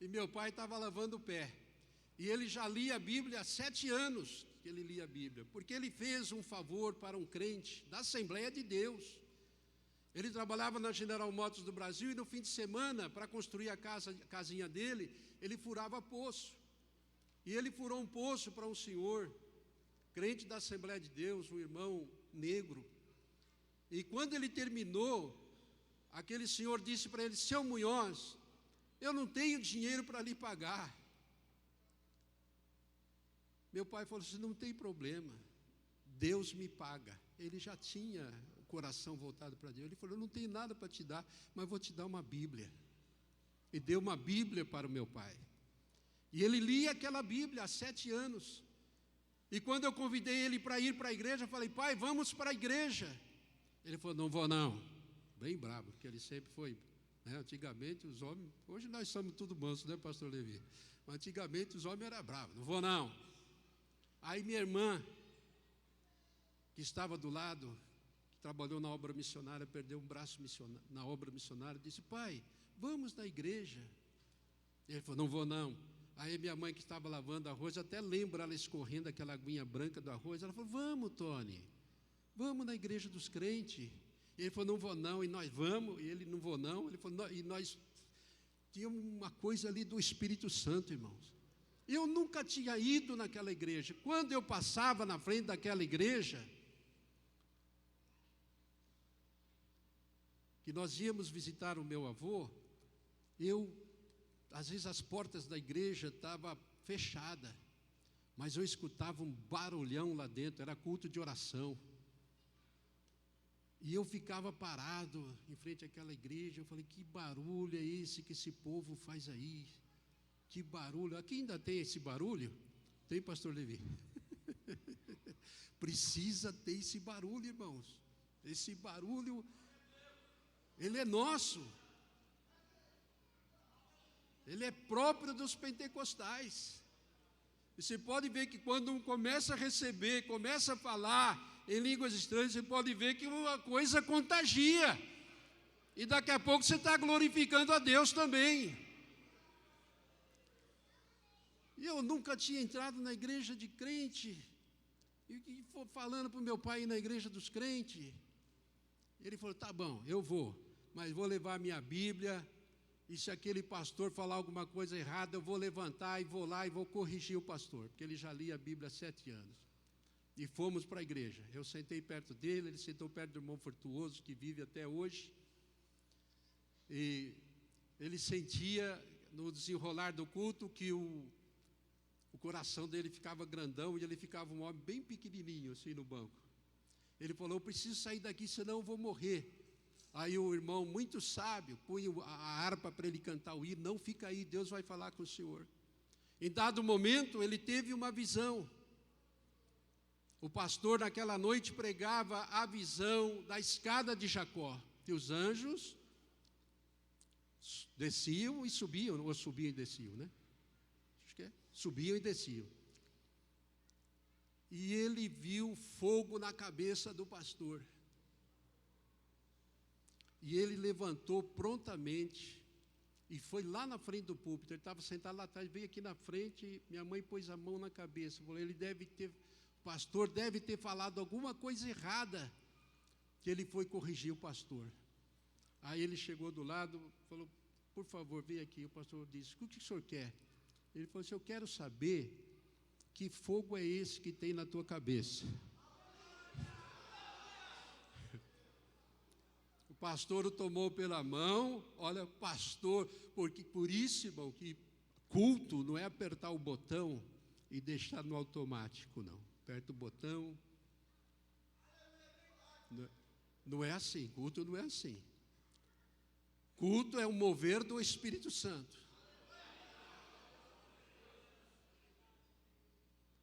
E meu pai estava lavando o pé. E ele já lia a Bíblia há 7 anos que ele lia a Bíblia, porque ele fez um favor para um crente da Assembleia de Deus. Ele trabalhava na General Motors do Brasil, e no fim de semana, para construir a casinha dele, ele furava poço. E ele furou um poço para um senhor, crente da Assembleia de Deus, um irmão negro. E quando ele terminou, aquele senhor disse para ele: seu Munhoz, eu não tenho dinheiro para lhe pagar. Meu pai falou assim: não tem problema, Deus me paga. Ele já tinha o coração voltado para Deus. Ele falou: eu não tenho nada para te dar, mas vou te dar uma Bíblia. E deu uma Bíblia para o meu pai. E ele lia aquela Bíblia há 7 anos. E quando eu convidei ele para ir para a igreja, eu falei: pai, vamos para a igreja. Ele falou: não vou não. Bem bravo, porque ele sempre foi, né? Antigamente os homens, hoje nós somos tudo mansos, né, pastor Levi? Mas antigamente os homens eram bravos: não vou não. Aí minha irmã, que estava do lado, que trabalhou na obra missionária, perdeu um braço na obra missionária, disse: pai, vamos na igreja. Ele falou: não vou não. Aí minha mãe, que estava lavando arroz, até lembra ela escorrendo aquela aguinha branca do arroz, ela falou: vamos, Tony, vamos na igreja dos crentes. E ele falou: não vou não. E nós vamos. E ele: não vou não. Ele falou: não. E nós tínhamos uma coisa ali do Espírito Santo, irmãos. Eu nunca tinha ido naquela igreja. Quando eu passava na frente daquela igreja, que nós íamos visitar o meu avô, às vezes as portas da igreja estavam fechadas, mas eu escutava um barulhão lá dentro, era culto de oração. E eu ficava parado em frente àquela igreja. Eu falei: que barulho é esse que esse povo faz aí? Que barulho! Aqui ainda tem esse barulho? Tem, pastor Levi? precisa ter esse barulho, irmãos. Esse barulho, ele é nosso. Ele é próprio dos pentecostais. E você pode ver que quando um começa a receber, começa a falar em línguas estranhas, você pode ver que uma coisa contagia. E daqui a pouco você está glorificando a Deus também. E eu nunca tinha entrado na igreja de crente. E falando para o meu pai ir na igreja dos crentes. Ele falou, tá bom, eu vou. Mas vou levar a minha Bíblia. E se aquele pastor falar alguma coisa errada, eu vou levantar e vou lá e vou corrigir o pastor. Porque ele já lia a Bíblia há 7 anos. E fomos para a igreja. Eu sentei perto dele, ele sentou perto do irmão Fortuoso, que vive até hoje. E ele sentia, no desenrolar do culto, que o coração dele ficava grandão e ele ficava um homem bem pequenininho, assim, no banco. Ele falou, eu preciso sair daqui, senão eu vou morrer. Aí o irmão, muito sábio, punha a harpa para ele cantar o hino. Não, fica aí, Deus vai falar com o senhor. Em dado momento, ele teve uma visão. O pastor, naquela noite, pregava a visão da escada de Jacó. E os anjos desciam e subiam, ou subiam e desciam, né? Acho que é. Subiam e desciam. E ele viu fogo na cabeça do pastor. E ele levantou prontamente e foi lá na frente do púlpito. Ele estava sentado lá atrás, veio aqui na frente, minha mãe pôs a mão na cabeça. Falou, o pastor deve ter falado alguma coisa errada, que ele foi corrigir o pastor. Aí ele chegou do lado, falou, por favor, vem aqui. O pastor disse, o que o senhor quer? Ele falou assim, eu quero saber que fogo é esse que tem na tua cabeça. O pastor o tomou pela mão. Olha, pastor, porque por isso, irmão, que culto não é apertar o botão e deixar no automático, não. Aperta o botão. Não é assim, culto não é assim. Culto é o mover do Espírito Santo.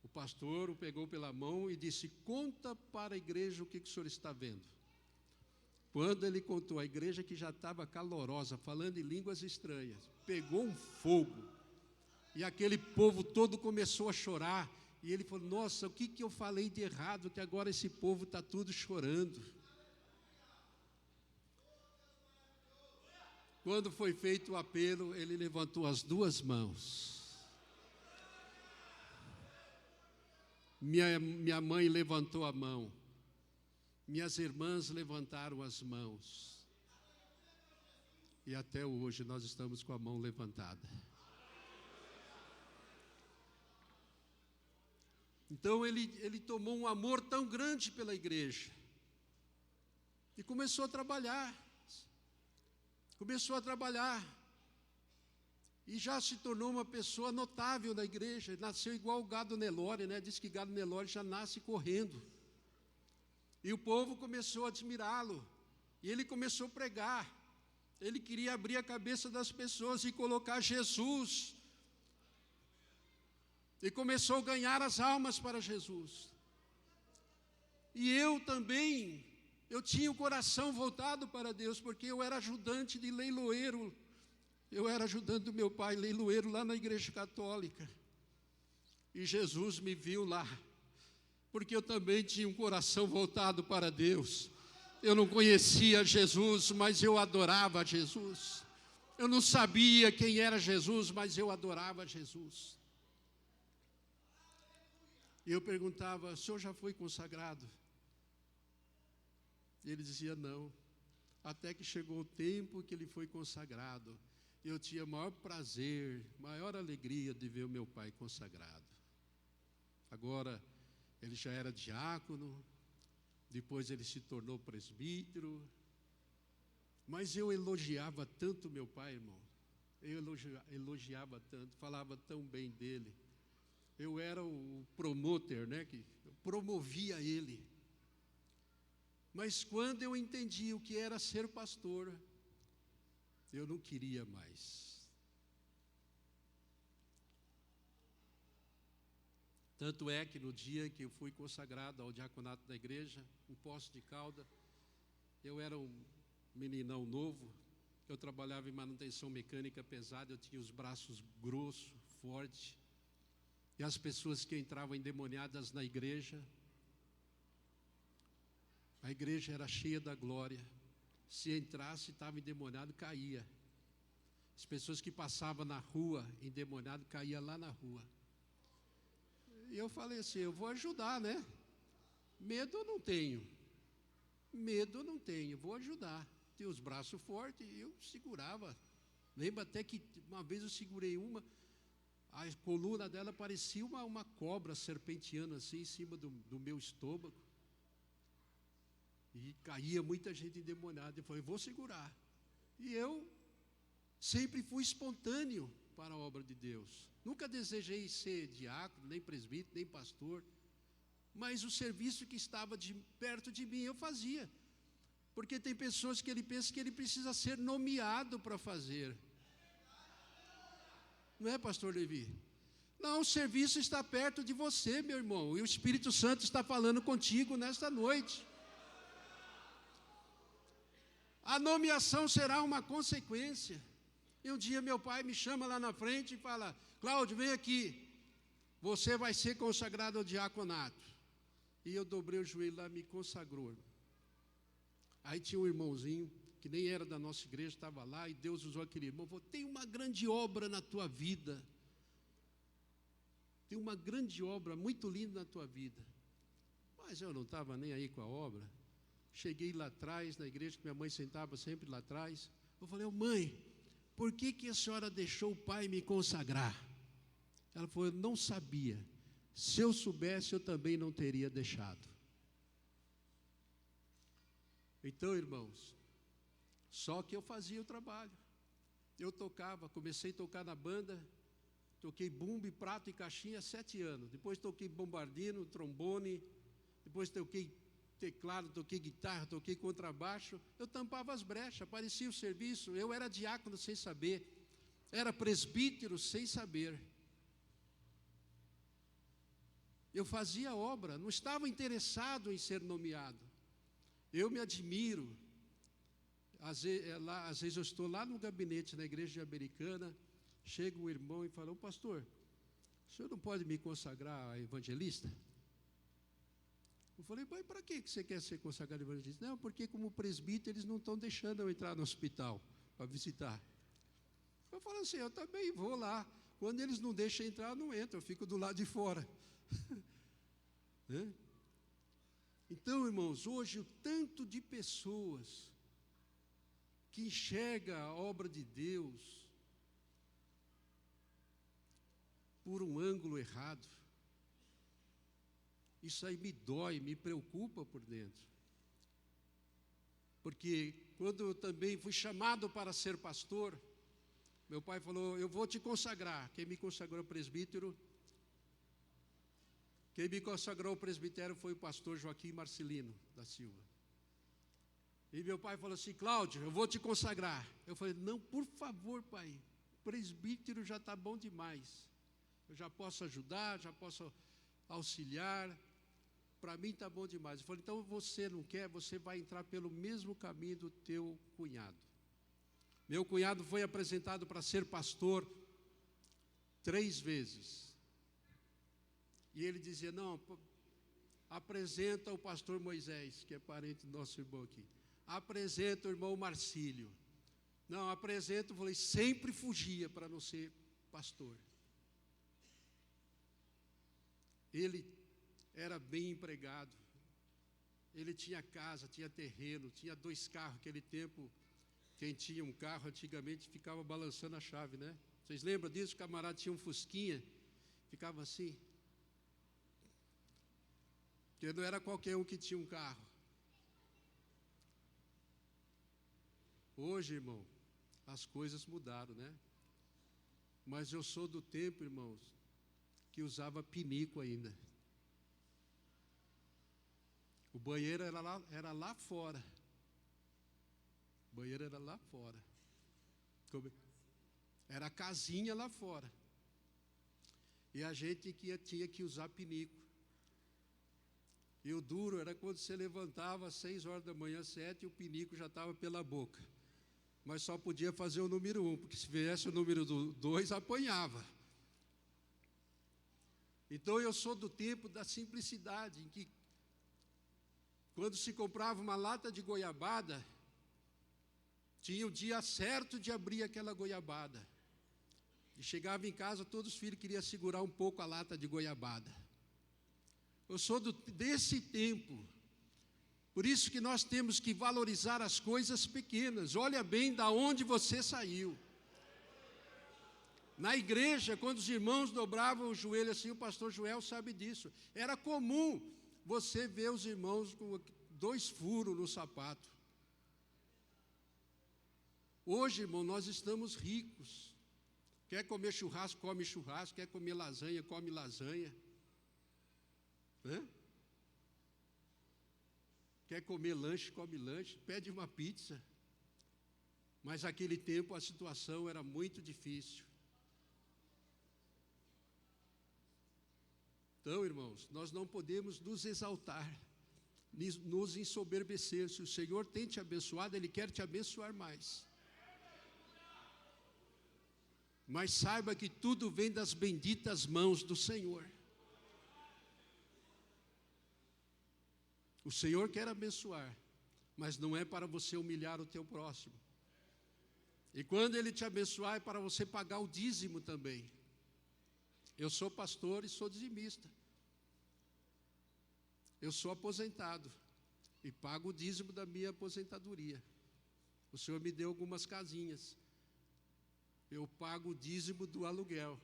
O pastor o pegou pela mão e disse, conta para a igreja o que o senhor está vendo. Quando ele contou, a igreja que já estava calorosa, falando em línguas estranhas, pegou um fogo, e aquele povo todo começou a chorar, e ele falou, nossa, o que eu falei de errado, que agora esse povo está tudo chorando. Quando foi feito o apelo, ele levantou as 2 mãos. Minha mãe levantou a mão. Minhas irmãs levantaram as mãos. E até hoje nós estamos com a mão levantada. Então ele tomou um amor tão grande pela igreja. E começou a trabalhar. E já se tornou uma pessoa notável na igreja. Nasceu igual o gado Nelore, né? Diz que gado Nelore já nasce correndo. E o povo começou a admirá-lo. E ele começou a pregar. Ele queria abrir a cabeça das pessoas e colocar Jesus. E começou a ganhar as almas para Jesus. E eu também, eu tinha o coração voltado para Deus, porque eu era ajudante de leiloeiro. Eu era ajudante do meu pai, leiloeiro, lá na igreja católica. E Jesus me viu lá, porque eu também tinha um coração voltado para Deus. Eu não conhecia Jesus, mas eu adorava Jesus. Eu não sabia quem era Jesus, mas eu adorava Jesus. E eu perguntava, o senhor já foi consagrado? E ele dizia, não. Até que chegou o tempo que ele foi consagrado. Eu tinha maior prazer, maior alegria de ver o meu pai consagrado. Agora, ele já era diácono, depois ele se tornou presbítero. Mas eu elogiava tanto meu pai, irmão. Eu elogiava tanto, falava tão bem dele. Eu era o promotor, né? Que eu promovia ele. Mas quando eu entendi o que era ser pastor, eu não queria mais. Tanto é que no dia que eu fui consagrado ao diaconato da igreja, em Poços de Caldas, eu era um meninão novo, eu trabalhava em manutenção mecânica pesada, eu tinha os braços grossos, fortes, e as pessoas que entravam endemoniadas na igreja, a igreja era cheia da glória, se entrasse estava endemoniado, caía. As pessoas que passavam na rua, endemoniado, caía lá na rua. E eu falei assim, eu vou ajudar, né? Medo eu não tenho, vou ajudar. Tenho os braços fortes e eu segurava. Lembro até que uma vez eu segurei uma, a coluna dela parecia uma cobra serpenteando assim em cima do meu estômago. E caía muita gente endemoniada. Eu falei, vou segurar. E eu sempre fui espontâneo para a obra de Deus. Nunca desejei ser diácono, nem presbítero, nem pastor. Mas o serviço que estava perto de mim, eu fazia. Porque tem pessoas que ele pensa que ele precisa ser nomeado para fazer. Não é, pastor Levi? Não, o serviço está perto de você, meu irmão. E o Espírito Santo está falando contigo nesta noite. A nomeação será uma consequência. E um dia meu pai me chama lá na frente e fala, Cláudio, vem aqui, você vai ser consagrado ao diaconato. E eu dobrei o joelho lá e me consagrou. Aí tinha um irmãozinho, que nem era da nossa igreja, estava lá, e Deus usou aquele irmão, falou, tem uma grande obra na tua vida. Tem uma grande obra, muito linda na tua vida. Mas eu não estava nem aí com a obra. Cheguei lá atrás, na igreja, que minha mãe sentava sempre lá atrás. Eu falei, mãe, por que a senhora deixou o pai me consagrar? Ela falou, eu não sabia. Se eu soubesse, eu também não teria deixado. Então, irmãos, só que eu fazia o trabalho. Eu tocava, comecei a tocar na banda, toquei bumbo, prato e caixinha há 7 anos. Depois toquei bombardino, trombone, depois toquei teclado, toquei guitarra, toquei contrabaixo. Eu tampava as brechas, aparecia o serviço. Eu era diácono sem saber, era presbítero sem saber. Eu fazia obra, não estava interessado em ser nomeado. Eu me admiro. Às vezes eu estou lá no gabinete na igreja de Americana, chega um irmão e fala, pastor, o senhor não pode me consagrar a evangelista? Eu falei, pai, para que você quer ser consagrado evangelista? Não, porque como presbítero eles não estão deixando eu entrar no hospital para visitar. Eu falo assim, eu também vou lá. Quando eles não deixam entrar, eu não entro, eu fico do lado de fora. Então, irmãos, hoje o tanto de pessoas que enxerga a obra de Deus por um ângulo errado, isso aí me dói, me preocupa por dentro. Porque quando eu também fui chamado para ser pastor, meu pai falou, eu vou te consagrar. Quem me consagrou presbítero, quem me consagrou ao presbitério foi o pastor Joaquim Marcelino da Silva. E meu pai falou assim, Cláudio, eu vou te consagrar. Eu falei, não, por favor, pai, presbítero já está bom demais. Eu já posso ajudar, já posso auxiliar, para mim está bom demais. Eu falei, então você não quer, você vai entrar pelo mesmo caminho do teu cunhado. Meu cunhado foi apresentado para ser pastor 3 vezes. E ele dizia, não, apresenta o pastor Moisés, que é parente do nosso irmão aqui. Apresenta o irmão Marcílio. Não, apresenta, eu falei, sempre fugia para não ser pastor. Ele era bem empregado. Ele tinha casa, tinha terreno, tinha 2 carros. Naquele tempo, quem tinha um carro antigamente ficava balançando a chave, né? Vocês lembram disso? O camarada tinha um fusquinha, ficava assim. Porque não era qualquer um que tinha um carro. Hoje, irmão, as coisas mudaram, né? Mas eu sou do tempo, irmãos, que usava pinico ainda. O banheiro era lá fora. O banheiro era lá fora. Era a casinha lá fora. E a gente tinha que usar pinico. E o duro era quando você levantava às 6 horas da manhã, 7, e o pinico já estava pela boca. Mas só podia fazer o número 1, porque se viesse o número 2, apanhava. Então eu sou do tempo da simplicidade, em que quando se comprava uma lata de goiabada, tinha o dia certo de abrir aquela goiabada. E chegava em casa, todos os filhos queriam segurar um pouco a lata de goiabada. Eu sou desse tempo. Por isso que nós temos que valorizar as coisas pequenas. Olha bem da onde você saiu. Na igreja, quando os irmãos dobravam o joelho assim, o pastor Joel sabe disso. Era comum você ver os irmãos com 2 furos no sapato. Hoje, irmão, nós estamos ricos. Quer comer churrasco, come churrasco. Quer comer lasanha, come lasanha. Quer comer lanche, come lanche. Pede uma pizza. Mas naquele tempo a situação era muito difícil. Então, irmãos, nós não podemos nos exaltar, nos ensoberbecer. Se o Senhor tem te abençoado, Ele quer te abençoar mais. Mas saiba que tudo vem das benditas mãos do Senhor. O Senhor quer abençoar, mas não é para você humilhar o teu próximo. E quando Ele te abençoar, é para você pagar o dízimo também. Eu sou pastor e sou dizimista. Eu sou aposentado e pago o dízimo da minha aposentadoria. O Senhor me deu algumas casinhas. Eu pago o dízimo do aluguel.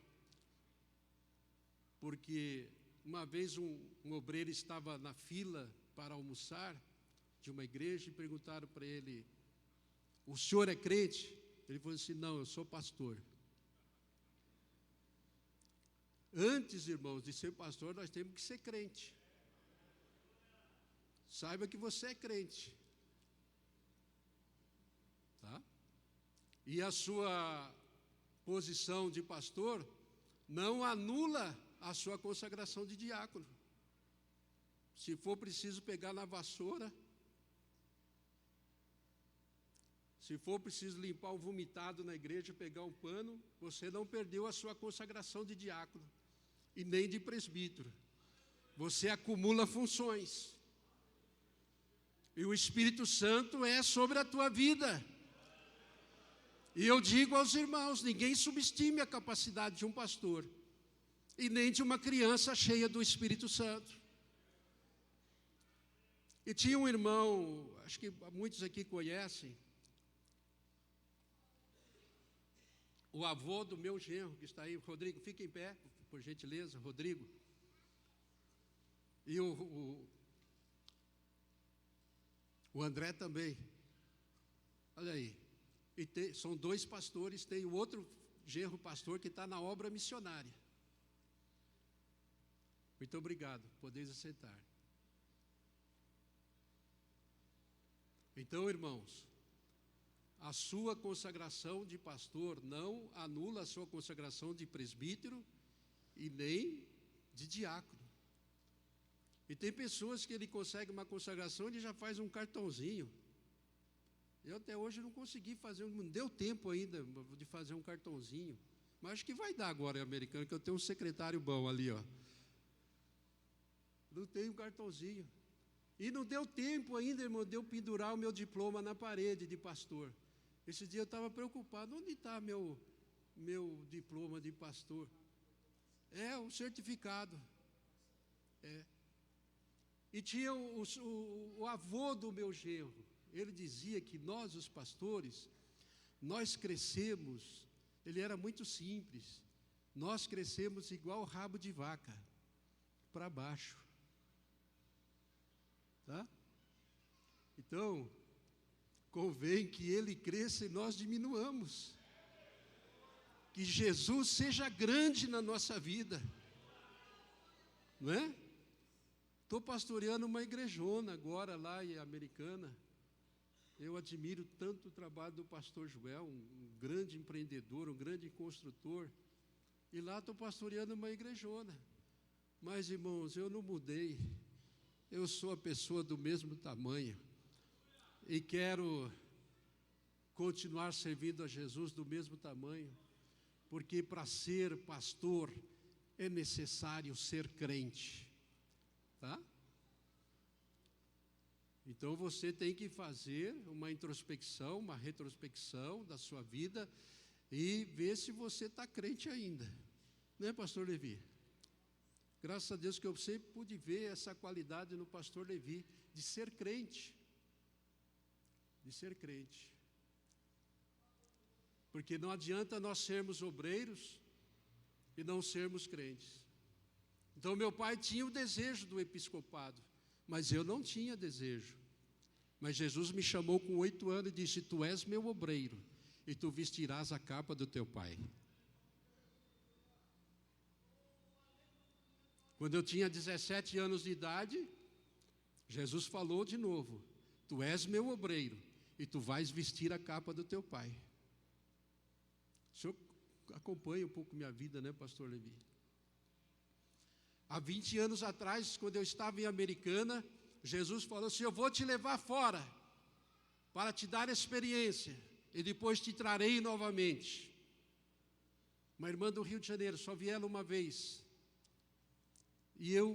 Porque uma vez um obreiro estava na fila para almoçar de uma igreja e perguntaram para ele: o senhor é crente? Ele falou assim: não, eu sou pastor. Antes, irmãos, de ser pastor, nós temos que ser crente. Saiba que você é crente. Tá? E a sua posição de pastor não anula a sua consagração de diácono. Se for preciso pegar na vassoura, se for preciso limpar o vomitado na igreja, pegar um pano, você não perdeu a sua consagração de diácono e nem de presbítero. Você acumula funções. E o Espírito Santo é sobre a tua vida. E eu digo aos irmãos, ninguém subestime a capacidade de um pastor e nem de uma criança cheia do Espírito Santo. E tinha um irmão, acho que muitos aqui conhecem, o avô do meu genro, que está aí. Rodrigo, fica em pé, por gentileza, Rodrigo. E o André também. Olha aí. E são 2 pastores, tem o outro genro pastor que está na obra missionária. Muito obrigado, podeis assentar. Então, irmãos, a sua consagração de pastor não anula a sua consagração de presbítero e nem de diácono. E tem pessoas que ele consegue uma consagração, ele já faz um cartãozinho. Eu até hoje não consegui fazer, não deu tempo ainda de fazer um cartãozinho. Mas acho que vai dar agora, americano, que eu tenho um secretário bom ali, ó. Não tenho um cartãozinho. E não deu tempo ainda, irmão, de eu pendurar o meu diploma na parede de pastor. Esse dia eu estava preocupado, onde está meu diploma de pastor? É, o certificado. É. E tinha o avô do meu genro. Ele dizia que nós, os pastores, nós crescemos, ele era muito simples, nós crescemos igual rabo de vaca, para baixo. Tá? Então, convém que ele cresça e nós diminuamos. Que Jesus seja grande na nossa vida. Não é? Estou pastoreando uma igrejona agora lá em Americana. Eu admiro tanto o trabalho do pastor Joel, um grande empreendedor, um grande construtor. E lá estou pastoreando uma igrejona. Mas, irmãos, eu não mudei. Eu sou a pessoa do mesmo tamanho. E quero continuar servindo a Jesus do mesmo tamanho. Porque para ser pastor é necessário ser crente. Tá? Então você tem que fazer uma introspecção, uma retrospecção da sua vida e ver se você está crente ainda. Né, pastor Levi? Graças a Deus que eu sempre pude ver essa qualidade no pastor Levi, de ser crente. De ser crente. Porque não adianta nós sermos obreiros e não sermos crentes. Então meu pai tinha o desejo do episcopado, mas eu não tinha desejo. Mas Jesus me chamou com 8 anos e disse: tu és meu obreiro, e tu vestirás a capa do teu pai. Quando eu tinha 17 anos de idade, Jesus falou de novo: tu és meu obreiro, e tu vais vestir a capa do teu pai. O senhor acompanha um pouco minha vida, né, pastor Levi? Há 20 anos atrás, quando eu estava em Americana, Jesus falou assim: eu vou te levar fora, para te dar experiência, e depois te trarei novamente. Uma irmã do Rio de Janeiro, só vi ela uma vez. E eu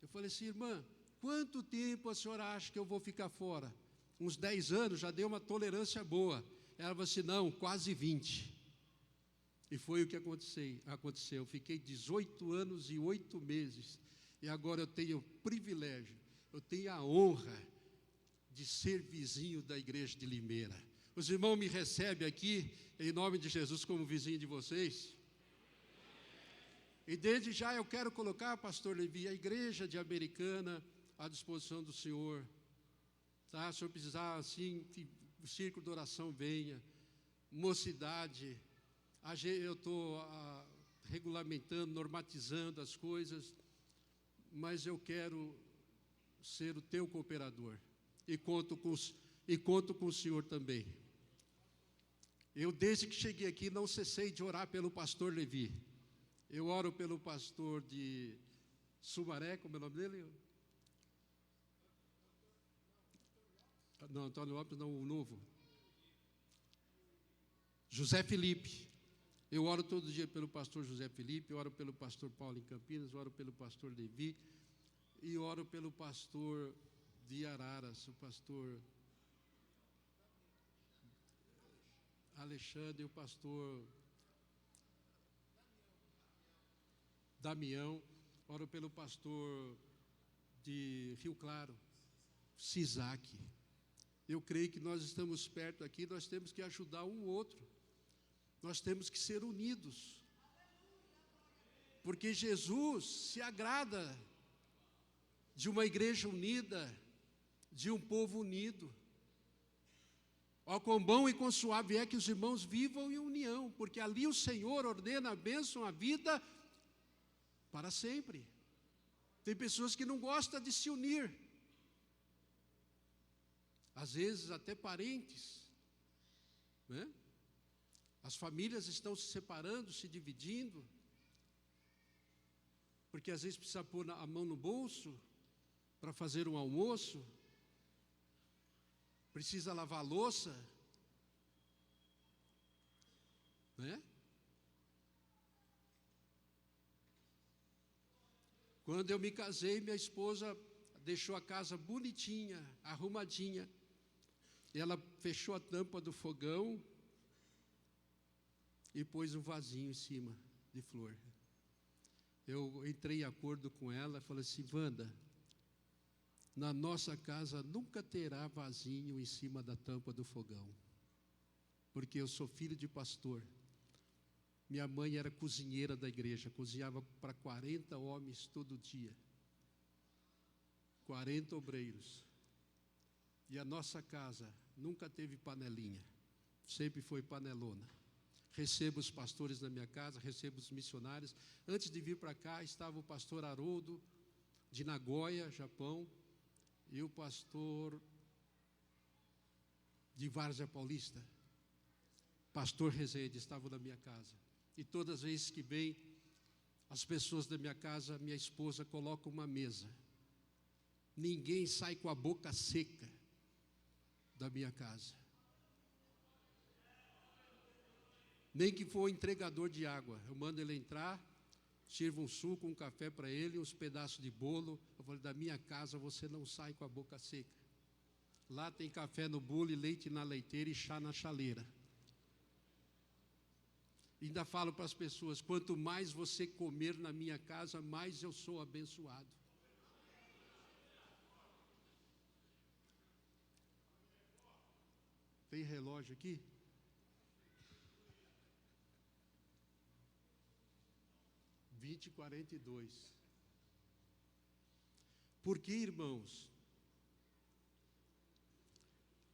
falei assim: irmã, quanto tempo a senhora acha que eu vou ficar fora? Uns 10 anos, já deu uma tolerância boa. Ela falou assim: não, quase 20. E foi o que aconteceu. Eu fiquei 18 anos e 8 meses. E agora eu tenho o privilégio, eu tenho a honra de ser vizinho da igreja de Limeira. Os irmãos me recebem aqui, em nome de Jesus, como vizinho de vocês. E desde já eu quero colocar, pastor Levi, a igreja de Americana à disposição do senhor. Tá? Se eu precisar, assim, que o círculo de oração venha. Mocidade, eu estou regulamentando, normatizando as coisas, mas eu quero ser o teu cooperador. E conto com o senhor também. Eu, desde que cheguei aqui, não cessei de orar pelo pastor Levi. Eu oro pelo pastor de Sumaré, como é o nome dele? Não, Antônio Lopes não, o novo. José Felipe. Eu oro todo dia pelo pastor José Felipe, eu oro pelo pastor Paulo em Campinas, oro pelo pastor Levi, e oro pelo pastor de Araras, o pastor Alexandre, o pastor Damião, oro pelo pastor de Rio Claro, Sisaque. Eu creio que nós estamos perto aqui, nós temos que ajudar um outro. Nós temos que ser unidos. Porque Jesus se agrada de uma igreja unida, de um povo unido. Ó, quão bom e quão suave é que os irmãos vivam em união, porque ali o Senhor ordena a bênção, a vida para sempre. Tem pessoas que não gostam de se unir. Às vezes até parentes, né? As famílias estão se separando, se dividindo, porque às vezes precisa pôr a mão no bolso para fazer um almoço, precisa lavar a louça, né? Quando eu me casei, minha esposa deixou a casa bonitinha, arrumadinha. Ela fechou a tampa do fogão e pôs um vasinho em cima de flor. Eu entrei em acordo com ela e falei assim: Wanda, na nossa casa nunca terá vasinho em cima da tampa do fogão, porque eu sou filho de pastor. Minha mãe era cozinheira da igreja, cozinhava para 40 homens todo dia, 40 obreiros. E a nossa casa nunca teve panelinha, sempre foi panelona. Recebo os pastores na minha casa, recebo os missionários. Antes de vir para cá, estava o pastor Haroldo, de Nagoya, Japão, e o pastor de Várzea Paulista, pastor Rezende, estavam na minha casa. E todas as vezes que vem, as pessoas da minha casa, minha esposa coloca uma mesa. Ninguém sai com a boca seca da minha casa. Nem que for o entregador de água. Eu mando ele entrar, sirvo um suco, um café para ele, uns pedaços de bolo. Eu falo, da minha casa você não sai com a boca seca. Lá tem café no bule, leite na leiteira e chá na chaleira. Ainda falo para as pessoas, quanto mais você comer na minha casa, mais eu sou abençoado. Tem relógio aqui? Vinte e 42. Porque, irmãos,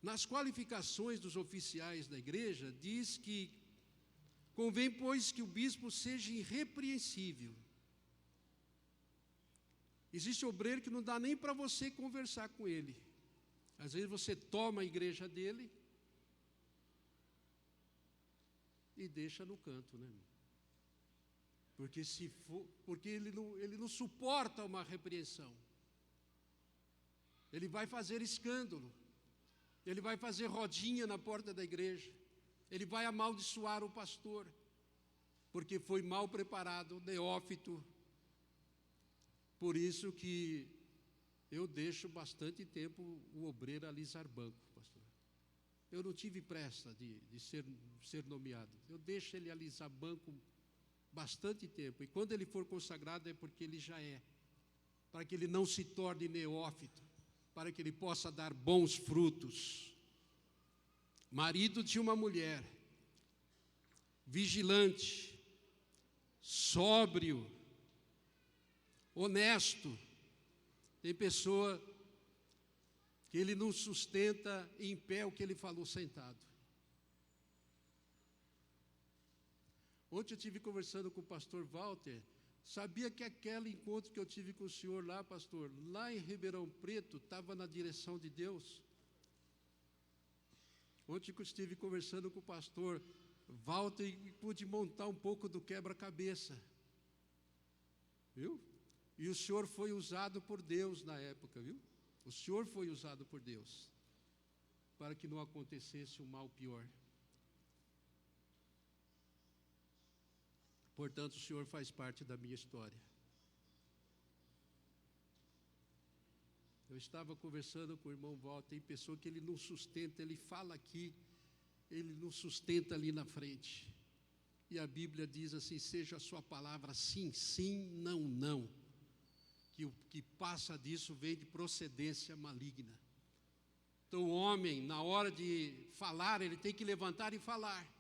nas qualificações dos oficiais da igreja, diz que convém, pois, que o bispo seja irrepreensível. Existe obreiro que não dá nem para você conversar com ele. Às vezes você toma a igreja dele e deixa no canto, né? Porque ele não suporta uma repreensão. Ele vai fazer escândalo. Ele vai fazer rodinha na porta da igreja. Ele vai amaldiçoar o pastor, porque foi mal preparado, neófito. Por isso que eu deixo bastante tempo o obreiro alisar banco, pastor. Eu não tive pressa de ser nomeado. Eu deixo ele alisar banco bastante tempo. E quando ele for consagrado é porque ele já é. Para que ele não se torne neófito, para que ele possa dar bons frutos. Marido de uma mulher, vigilante, sóbrio, honesto. Tem pessoa que ele não sustenta em pé o que ele falou sentado. Ontem eu estive conversando com o pastor Walter. Sabia que aquele encontro que eu tive com o senhor lá, pastor, lá em Ribeirão Preto, estava na direção de Deus? Ontem eu estive conversando com o pastor Walter e pude montar um pouco do quebra-cabeça. Viu? E o senhor foi usado por Deus na época, viu? O senhor foi usado por Deus para que não acontecesse um mal pior. Portanto, o senhor faz parte da minha história. Eu estava conversando com o irmão Walter, tem pessoa que ele não sustenta, ele fala aqui, ele não sustenta ali na frente. E a Bíblia diz assim, seja a sua palavra sim, sim, não, não. Que o que passa disso vem de procedência maligna. Então o homem, na hora de falar, ele tem que levantar e falar.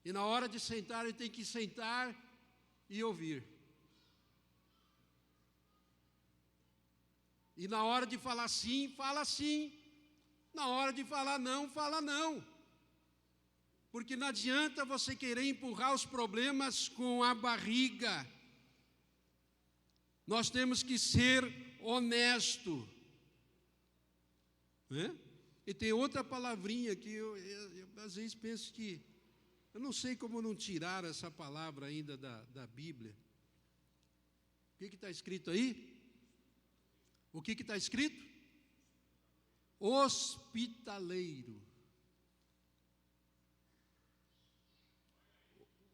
E na hora de sentar, ele tem que sentar e ouvir. E na hora de falar sim, fala sim. Na hora de falar não, fala não. Porque não adianta você querer empurrar os problemas com a barriga. Nós temos que ser honesto. Né? E tem outra palavrinha que eu às vezes penso que eu não sei como não tirar essa palavra ainda da Bíblia. O que está escrito aí? O que está escrito? Hospitaleiro.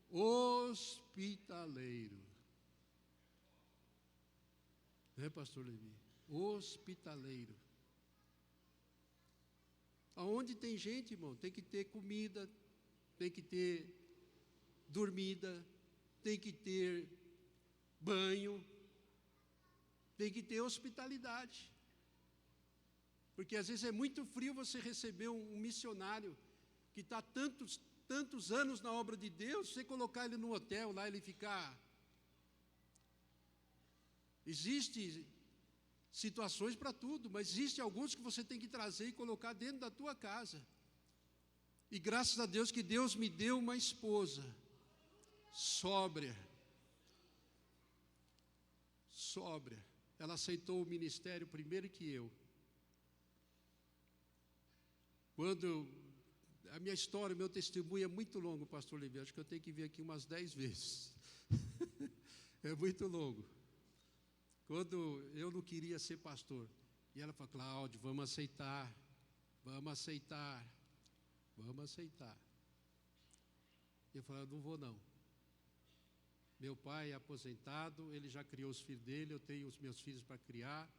Hospitaleiro. Né, pastor Levi? Hospitaleiro. Aonde tem gente, irmão, tem que ter comida, tem que ter dormida, tem que ter banho, tem que ter hospitalidade. Porque às vezes é muito frio você receber um missionário que está tantos anos na obra de Deus, você colocar ele no hotel lá, ele ficar. Existem situações para tudo, mas existem alguns que você tem que trazer e colocar dentro da tua casa. E graças a Deus que Deus me deu uma esposa sóbria. Sóbria. Ela aceitou o ministério primeiro que eu. Quando A minha história, o meu testemunho é muito longo, pastor Levi. Acho que eu tenho que vir aqui umas 10 vezes. É muito longo. Quando eu não queria ser pastor, e ela falou: Cláudio, vamos aceitar, vamos aceitar, vamos aceitar. Eu falei: não vou não. Meu pai é aposentado, ele já criou os filhos dele, eu tenho os meus filhos para criar,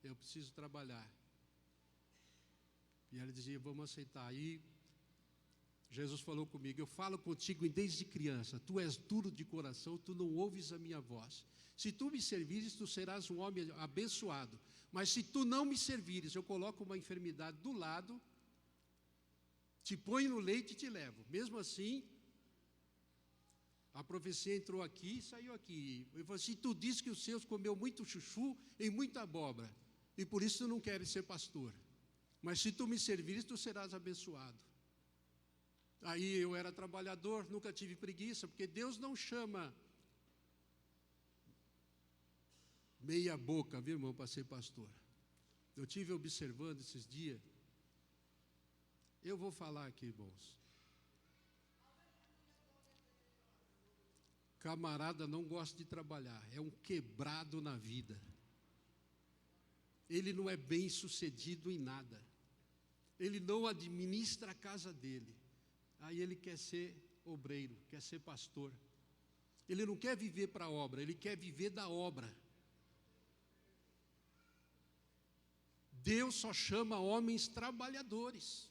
eu preciso trabalhar. E ela dizia: vamos aceitar. Aí Jesus falou comigo: eu falo contigo desde criança, tu és duro de coração, tu não ouves a minha voz. Se tu me servires, tu serás um homem abençoado. Mas se tu não me servires, eu coloco uma enfermidade do lado, te ponho no leite e te levo. Mesmo assim, a profecia entrou aqui e saiu aqui. Ele falou assim: tu diz que os seus comeu muito chuchu e muita abóbora, e por isso tu não queres ser pastor. Mas se tu me servires, tu serás abençoado. Aí eu era trabalhador, nunca tive preguiça, porque Deus não chama meia boca, viu, irmão, para ser pastor. Eu tive observando esses dias. Eu vou falar aqui, irmãos. Camarada não gosta de trabalhar, é um quebrado na vida. Ele não é bem sucedido em nada. Ele não administra a casa dele. Aí ele quer ser obreiro, quer ser pastor. Ele não quer viver para a obra, ele quer viver da obra. Deus só chama homens trabalhadores.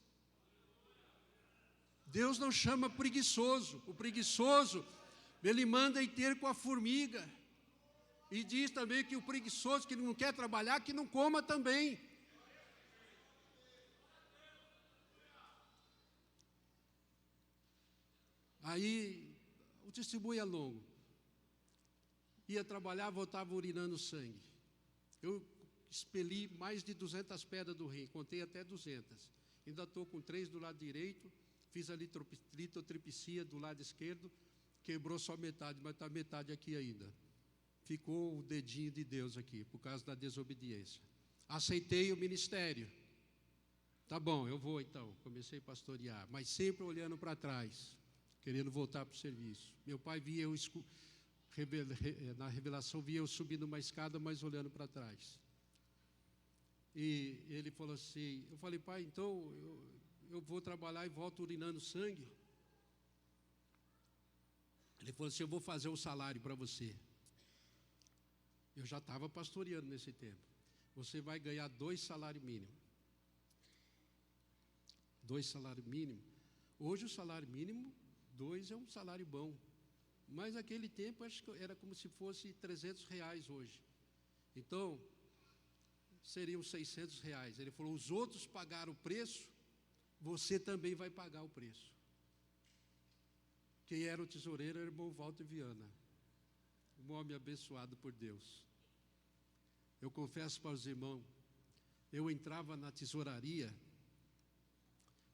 Deus não chama preguiçoso. O preguiçoso, ele manda ir ter com a formiga. E diz também que o preguiçoso que não quer trabalhar, que não coma também. Aí, o testemunho é longo. Ia trabalhar, voltava urinando sangue. Eu expeli mais de 200 pedras do rim, contei até 200. Ainda estou com 3 do lado direito, fiz a litotripsia do lado esquerdo, quebrou só metade, mas está metade aqui ainda. Ficou o dedinho de Deus aqui, por causa da desobediência. Aceitei o ministério. Tá bom, eu vou então. Comecei a pastorear, mas sempre olhando para trás, querendo voltar para o serviço. Meu pai via eu, na revelação, via eu subindo uma escada, mas olhando para trás. E ele falou assim, eu falei: pai, então eu vou trabalhar e volto urinando sangue. Ele falou assim: eu vou fazer um salário para você. Eu já estava pastoreando nesse tempo. Você vai ganhar 2 salários mínimos. 2 salários mínimos. Hoje o salário mínimo, 2 é um salário bom. Mas naquele tempo acho que era como se fosse R$300 hoje. Então, seriam R$600. Ele falou: os outros pagaram o preço, você também vai pagar o preço. Quem era o tesoureiro era o irmão Walter Viana, um homem abençoado por Deus. Eu confesso para os irmãos, eu entrava na tesouraria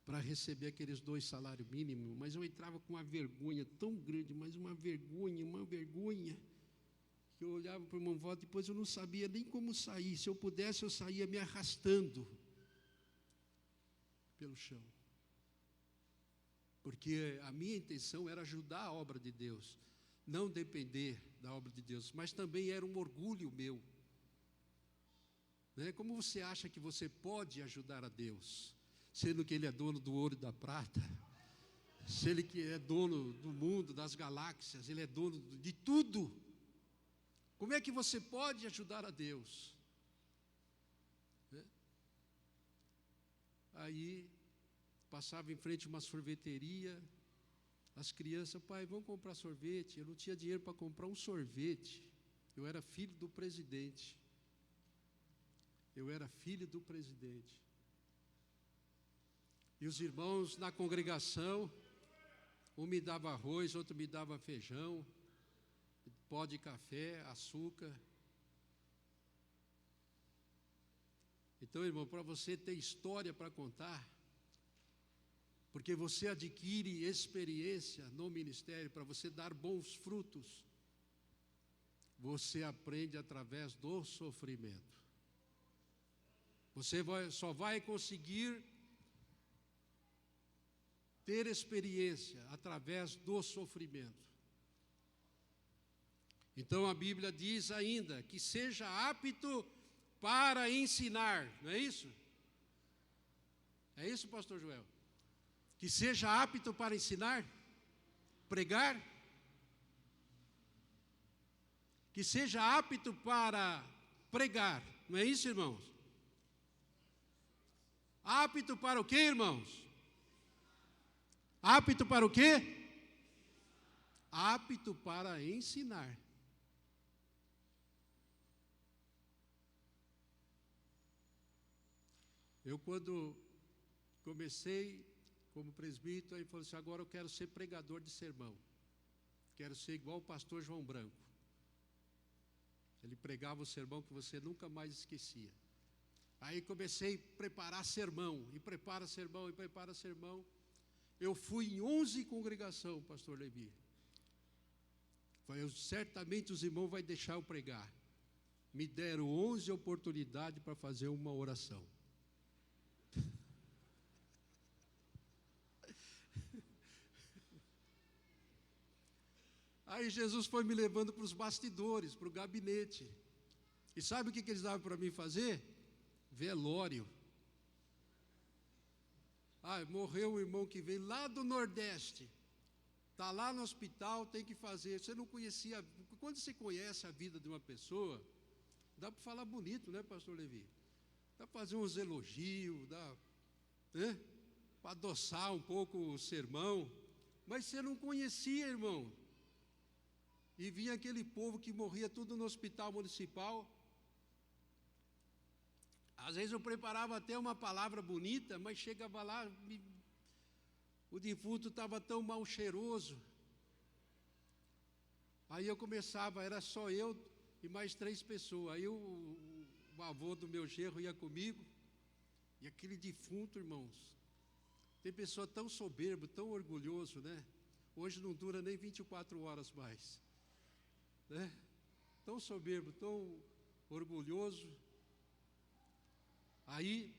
para receber aqueles 2 salários mínimos, mas eu entrava com uma vergonha tão grande, mas uma vergonha, que eu olhava para o irmão Walter, depois eu não sabia nem como sair. Se eu pudesse, eu saía me arrastando pelo chão. Porque a minha intenção era ajudar a obra de Deus, não depender da obra de Deus, mas também era um orgulho meu. Né? Como você acha que você pode ajudar a Deus, sendo que Ele é dono do ouro e da prata? Se Ele que é dono do mundo, das galáxias, Ele é dono de tudo. Como é que você pode ajudar a Deus? Né? Aí, passava em frente a uma sorveteria, as crianças: pai, vamos comprar sorvete. Eu não tinha dinheiro para comprar um sorvete. Eu era filho do presidente. E os irmãos na congregação, um me dava arroz, outro me dava feijão, pó de café, açúcar. Então, irmão, para você ter história para contar, porque você adquire experiência no ministério, para você dar bons frutos, você aprende através do sofrimento. Você só vai conseguir ter experiência através do sofrimento. Então a Bíblia diz ainda que seja apto para ensinar, não é isso? É isso, pastor Joel? Que seja apto para ensinar, pregar, que seja apto para pregar, não é isso, irmãos? Apto para o quê, irmãos? Apto para o quê? Apto para ensinar. Eu, quando comecei como presbítero, aí falei assim, agora eu quero ser pregador de sermão. Quero ser igual o pastor João Branco. Ele pregava o sermão que você nunca mais esquecia. Aí comecei a preparar sermão, e prepara sermão, e prepara sermão. Eu fui em 11 congregações, pastor Levi. Falei, certamente os irmãos vão deixar eu pregar. Me deram 11 oportunidades para fazer uma oração. Aí Jesus foi me levando para os bastidores, para o gabinete. E sabe o que eles davam para mim fazer? Velório. Morreu um irmão que veio lá do Nordeste. Está lá no hospital, tem que fazer. Você não conhecia. Quando você conhece a vida de uma pessoa, dá para falar bonito, né, pastor Levi? Dá para fazer uns elogios, dá, né, para adoçar um pouco o sermão. Mas você não conhecia, irmão. E vinha aquele povo que morria tudo no hospital municipal. Às vezes eu preparava até uma palavra bonita, mas chegava lá, o defunto estava tão mal cheiroso. Aí eu começava, era só eu e mais 3 pessoas. Aí o avô do meu genro ia comigo, e aquele defunto, irmãos, tem pessoa tão soberbo, tão orgulhoso, né? Hoje não dura nem 24 horas mais. Né? Tão soberbo, tão orgulhoso. Aí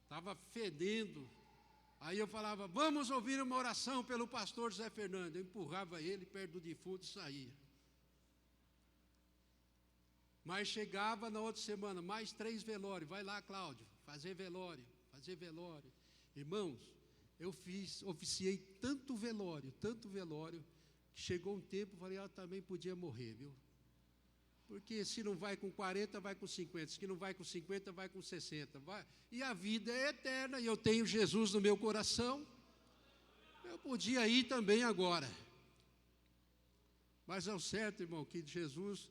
estava fedendo. Aí eu falava, vamos ouvir uma oração pelo pastor José Fernando. Eu empurrava ele perto do defunto e saía. Mas chegava na outra semana, mais 3 velórios. Vai lá, Cláudio, fazer velório. Irmãos, eu oficiei tanto velório, que chegou um tempo, falei, também podia morrer, viu? Porque se não vai com 40, vai com 50. Se não vai com 50, vai com 60. E a vida é eterna, e eu tenho Jesus no meu coração. Eu podia ir também agora. Mas é o certo, irmão, que Jesus,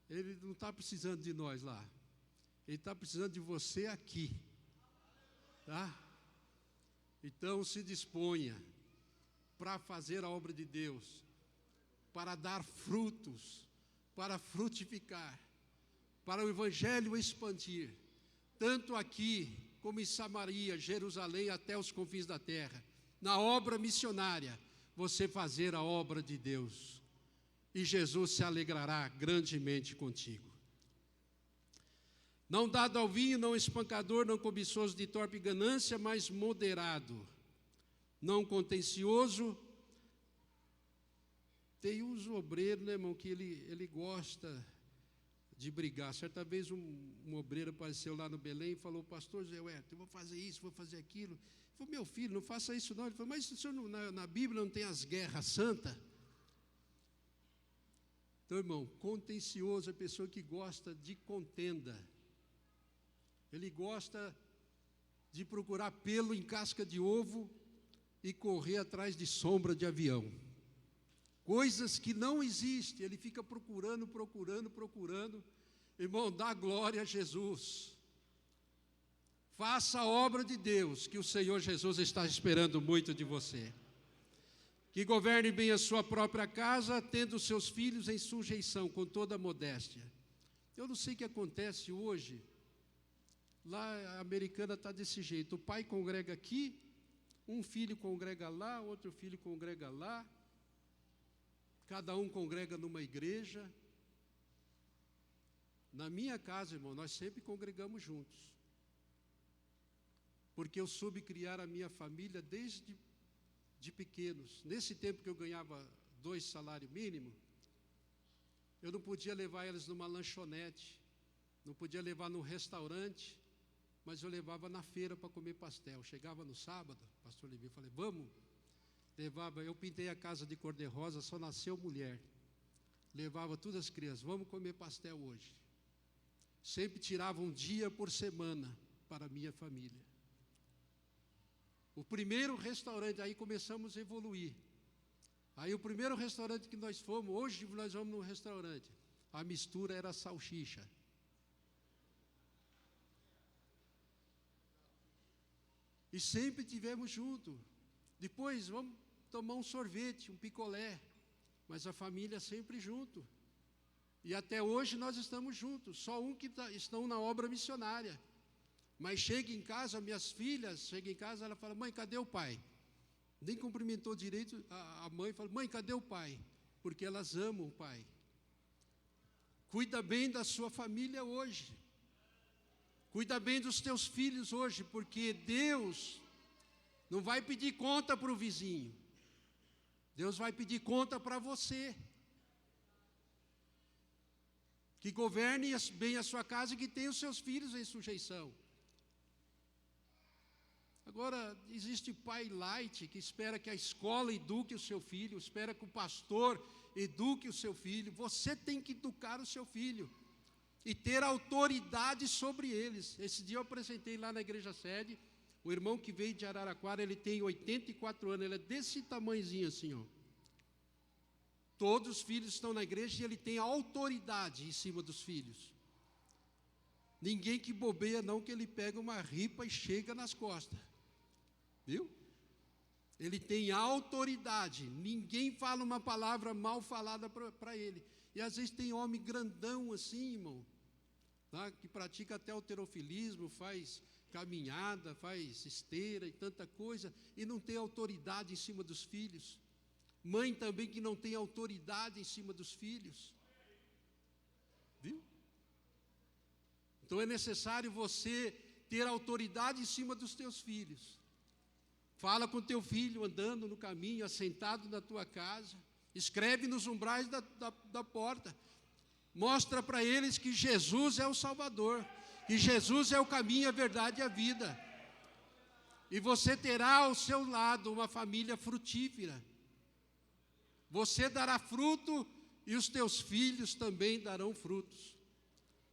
Ele não está precisando de nós lá. Ele está precisando de você aqui. Tá? Então se disponha para fazer a obra de Deus, para dar frutos, para frutificar, para o Evangelho expandir, tanto aqui como em Samaria, Jerusalém, até os confins da terra. Na obra missionária, você fazer a obra de Deus, e Jesus se alegrará grandemente contigo. Não dado ao vinho, não espancador, não cobiçoso de torpe ganância, mas moderado, não contencioso. Tem uns obreiros, né, irmão, que ele gosta de brigar. Certa vez um obreiro apareceu lá no Belém e falou, pastor Zé Huerto, eu vou fazer isso, vou fazer aquilo. Ele falou, meu filho, não faça isso não. Ele falou, mas o senhor na Bíblia não tem as guerras santas? Então, irmão, contencioso é a pessoa que gosta de contenda. Ele gosta de procurar pelo em casca de ovo e correr atrás de sombra de avião. Coisas que não existem, ele fica procurando. Irmão, dá glória a Jesus. Faça a obra de Deus, que o Senhor Jesus está esperando muito de você. Que governe bem a sua própria casa, tendo seus filhos em sujeição, com toda a modéstia. Eu não sei o que acontece hoje. Lá a americana está desse jeito, o pai congrega aqui, um filho congrega lá, outro filho congrega lá, cada um congrega numa igreja. Na minha casa, irmão, nós sempre congregamos juntos, porque eu soube criar a minha família desde de pequenos. Nesse tempo que eu ganhava 2 salários mínimos, eu não podia levar eles numa lanchonete, não podia levar num restaurante, mas eu levava na feira para comer pastel. Chegava no sábado, pastor Levi, falei, vamos? Levava, eu pintei a casa de cor-de-rosa, só nasceu mulher. Levava todas as crianças, vamos comer pastel hoje. Sempre tirava um dia por semana para a minha família. O primeiro restaurante, aí começamos a evoluir. Aí o primeiro restaurante que nós fomos, hoje nós vamos num restaurante, a mistura era salsicha. E sempre tivemos junto. Depois vamos tomar um sorvete, um picolé, mas a família sempre junto. E até hoje nós estamos juntos, só um que estão na obra missionária. Mas chega em casa, minhas filhas, chega em casa, ela fala, mãe, cadê o pai? Nem cumprimentou direito a mãe, fala, mãe, cadê o pai? Porque elas amam o pai. Cuida bem da sua família hoje. Cuida bem dos teus filhos hoje, porque Deus não vai pedir conta para o vizinho. Deus vai pedir conta para você. Que governe bem a sua casa e que tenha os seus filhos em sujeição. Agora, existe pai light que espera que a escola eduque o seu filho, espera que o pastor eduque o seu filho. Você tem que educar o seu filho e ter autoridade sobre eles. Esse dia eu apresentei lá na igreja sede, o irmão que veio de Araraquara, ele tem 84 anos, ele é desse tamanhozinho assim, ó. Todos os filhos estão na igreja e ele tem autoridade em cima dos filhos. Ninguém que bobeia não, que ele pega uma ripa e chega nas costas. Viu? Ele tem autoridade. Ninguém fala uma palavra mal falada para ele. E às vezes tem homem grandão assim, irmão, tá? Que pratica até halterofilismo, faz caminhada, faz esteira e tanta coisa, e não tem autoridade em cima dos filhos. Mãe também que não tem autoridade em cima dos filhos. Viu? Então é necessário você ter autoridade em cima dos teus filhos. Fala com teu filho andando no caminho, assentado na tua casa. Escreve nos umbrais da porta. Mostra para eles que Jesus é o Salvador, que Jesus é o caminho, a verdade e a vida. E você terá ao seu lado uma família frutífera. Você dará fruto e os teus filhos também darão frutos.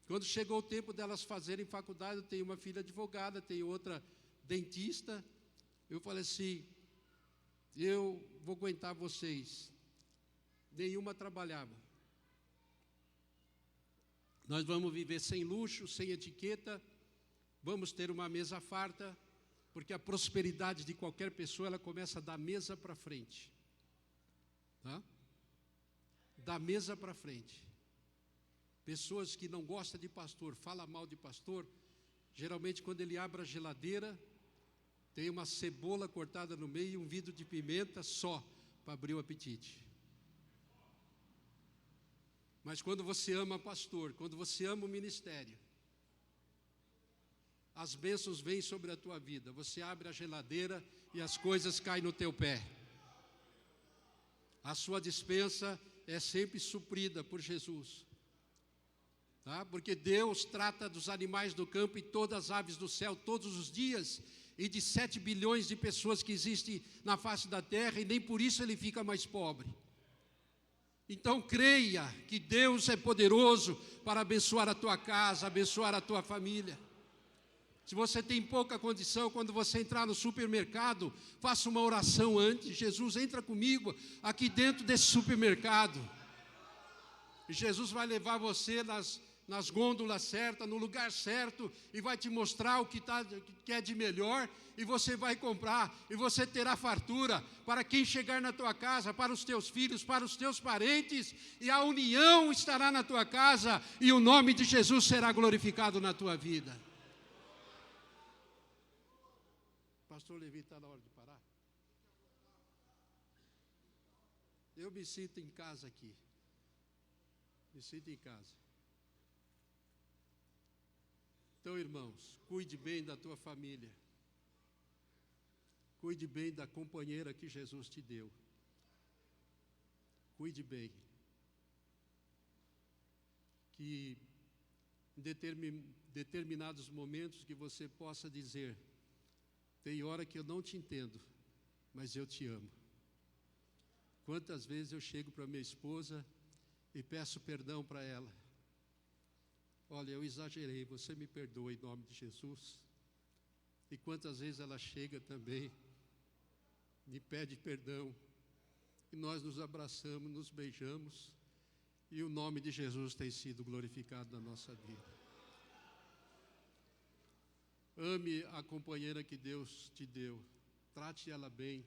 Quando chegou o tempo delas fazerem faculdade, eu tenho uma filha advogada, tenho outra dentista. Eu falei assim, eu vou aguentar vocês. Nenhuma trabalhava. Nós vamos viver sem luxo, sem etiqueta, vamos ter uma mesa farta, porque a prosperidade de qualquer pessoa, ela começa da mesa para frente. Tá? Da mesa para frente. Pessoas que não gostam de pastor, falam mal de pastor, geralmente quando ele abre a geladeira, tem uma cebola cortada no meio e um vidro de pimenta só, para abrir o apetite. Mas quando você ama pastor, quando você ama o ministério, as bênçãos vêm sobre a tua vida. Você abre a geladeira e as coisas caem no teu pé. A sua despensa é sempre suprida por Jesus. Tá? Porque Deus trata dos animais do campo e todas as aves do céu todos os dias, e de 7 bilhões de pessoas que existem na face da terra, e nem por isso ele fica mais pobre. Então creia que Deus é poderoso para abençoar a tua casa, abençoar a tua família. Se você tem pouca condição, quando você entrar no supermercado, faça uma oração antes. Jesus, entra comigo aqui dentro desse supermercado. E Jesus vai levar você nas gôndolas certas, no lugar certo, e vai te mostrar o que é de melhor, e você vai comprar, e você terá fartura para quem chegar na tua casa, para os teus filhos, para os teus parentes, e a união estará na tua casa, e o nome de Jesus será glorificado na tua vida. Pastor Levi, está na hora de parar? Eu me sinto em casa aqui. Me sinto em casa. Então, irmãos, cuide bem da tua família. Cuide bem da companheira que Jesus te deu. Cuide bem. Que em determinados momentos que você possa dizer: tem hora que eu não te entendo, mas eu te amo. Quantas vezes eu chego para minha esposa e peço perdão para ela: olha, eu exagerei, você me perdoa em nome de Jesus. E quantas vezes ela chega também, me pede perdão, e nós nos abraçamos, nos beijamos, e o nome de Jesus tem sido glorificado na nossa vida. Ame a companheira que Deus te deu, trate ela bem.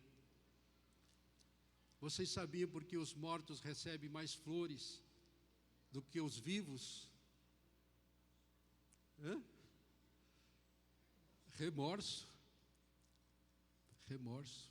Vocês sabiam porque os mortos recebem mais flores do que os vivos? Remorso. Remorso.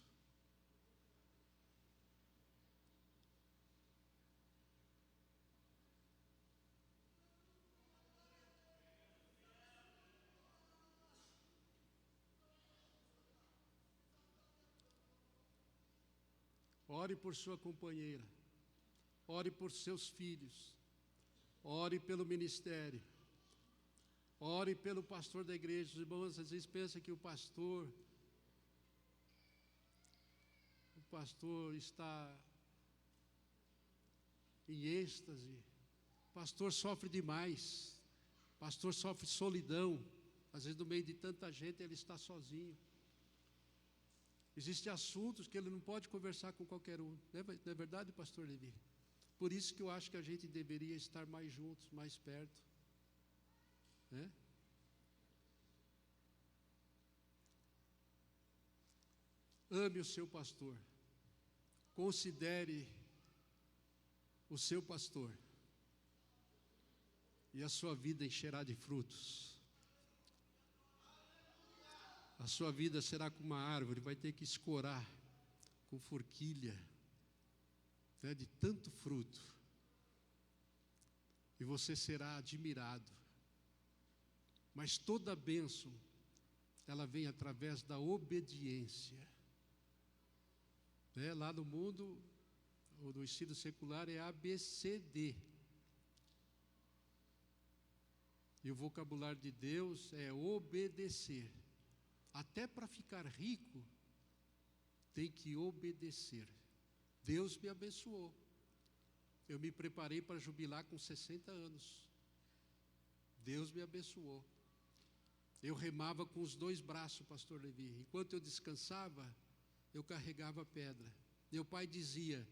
Ore por sua companheira, ore por seus filhos, ore pelo ministério, ore pelo pastor da igreja. Os irmãos às vezes pensam que o pastor está em êxtase, o pastor sofre demais, o pastor sofre solidão, às vezes no meio de tanta gente ele está sozinho. Existem assuntos que ele não pode conversar com qualquer um. Não é verdade, pastor Levi? Por isso que eu acho que a gente deveria estar mais juntos, mais perto. Né? Ame o seu pastor. Considere o seu pastor. E a sua vida encherá de frutos. A sua vida será como uma árvore, vai ter que escorar com forquilha, né, de tanto fruto. E você será admirado. Mas toda bênção, ela vem através da obediência. Né? Lá no mundo, ou no ensino secular, é ABCD. E o vocabulário de Deus é obedecer. Até para ficar rico, tem que obedecer. Deus me abençoou. Eu me preparei para jubilar com 60 anos. Deus me abençoou. Eu remava com os 2 braços, pastor Levi. Enquanto eu descansava, eu carregava pedra. Meu pai dizia: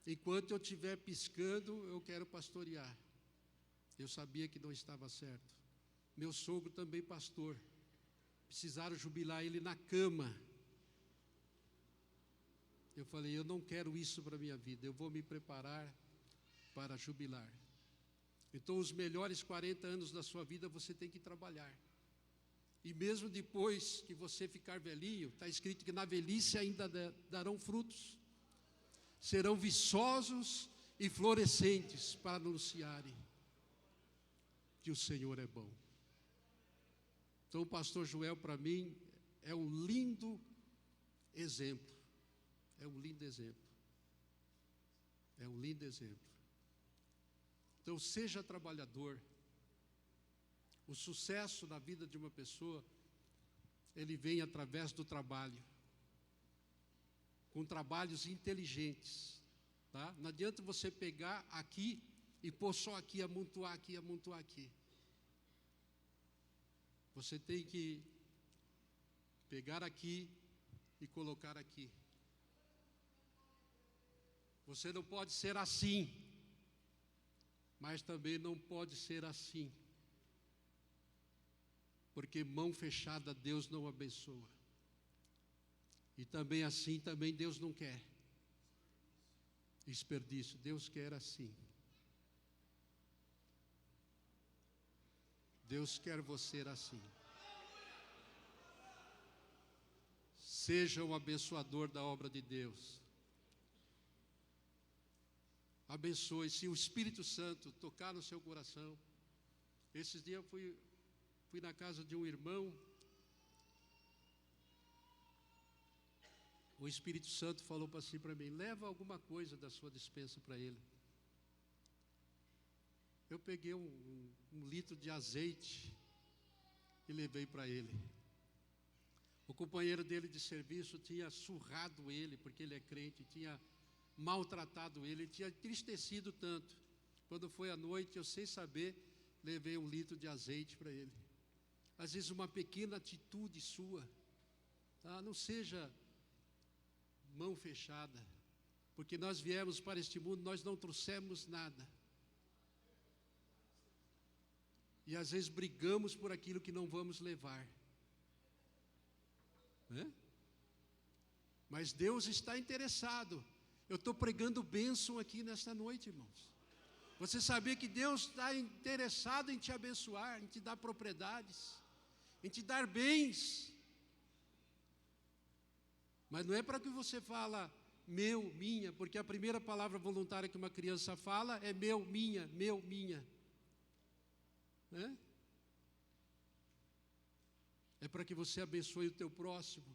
enquanto eu estiver piscando, eu quero pastorear. Eu sabia que não estava certo. Meu sogro também pastor. Precisaram jubilar ele na cama. Eu falei: eu não quero isso para a minha vida, eu vou me preparar para jubilar. Então, os melhores 40 anos da sua vida você tem que trabalhar. E mesmo depois que você ficar velhinho, está escrito que na velhice ainda darão frutos. Serão viçosos e florescentes para anunciarem que o Senhor é bom. Então, o pastor Joel, para mim, é um lindo exemplo. É um lindo exemplo. É um lindo exemplo. Então, seja trabalhador. O sucesso na vida de uma pessoa, ele vem através do trabalho. Com trabalhos inteligentes. Tá? Não adianta você pegar aqui e pôr só aqui, amontoar aqui, amontoar aqui. Você tem que pegar aqui e colocar aqui. Você não pode ser assim, mas também não pode ser assim. Porque mão fechada Deus não abençoa. E também assim, também Deus não quer. Desperdício, Deus quer assim. Deus quer você assim. Seja um abençoador da obra de Deus. Abençoe. Se o Espírito Santo tocar no seu coração. Esses dias eu fui na casa de um irmão. o Espírito Santo falou assim para mim: leva alguma coisa da sua despensa para ele. Eu peguei um litro de azeite e levei para ele. O companheiro dele de serviço tinha surrado ele, porque ele é crente, tinha maltratado ele tinha entristecido tanto. Quando foi à noite, eu sem saber, levei 1 litro de azeite para ele. Às vezes uma pequena atitude sua, tá? Não seja mão fechada, porque nós viemos para este mundo, nós não trouxemos nada. E às vezes brigamos por aquilo que não vamos levar, né? Mas Deus está interessado. Eu estou pregando bênção aqui nesta noite, irmãos. Você sabia que Deus está interessado em te abençoar, em te dar propriedades, em te dar bens. Mas não é para que você fala meu, minha, porque a primeira palavra voluntária que uma criança fala é meu, minha, minha. É para que você abençoe o teu próximo,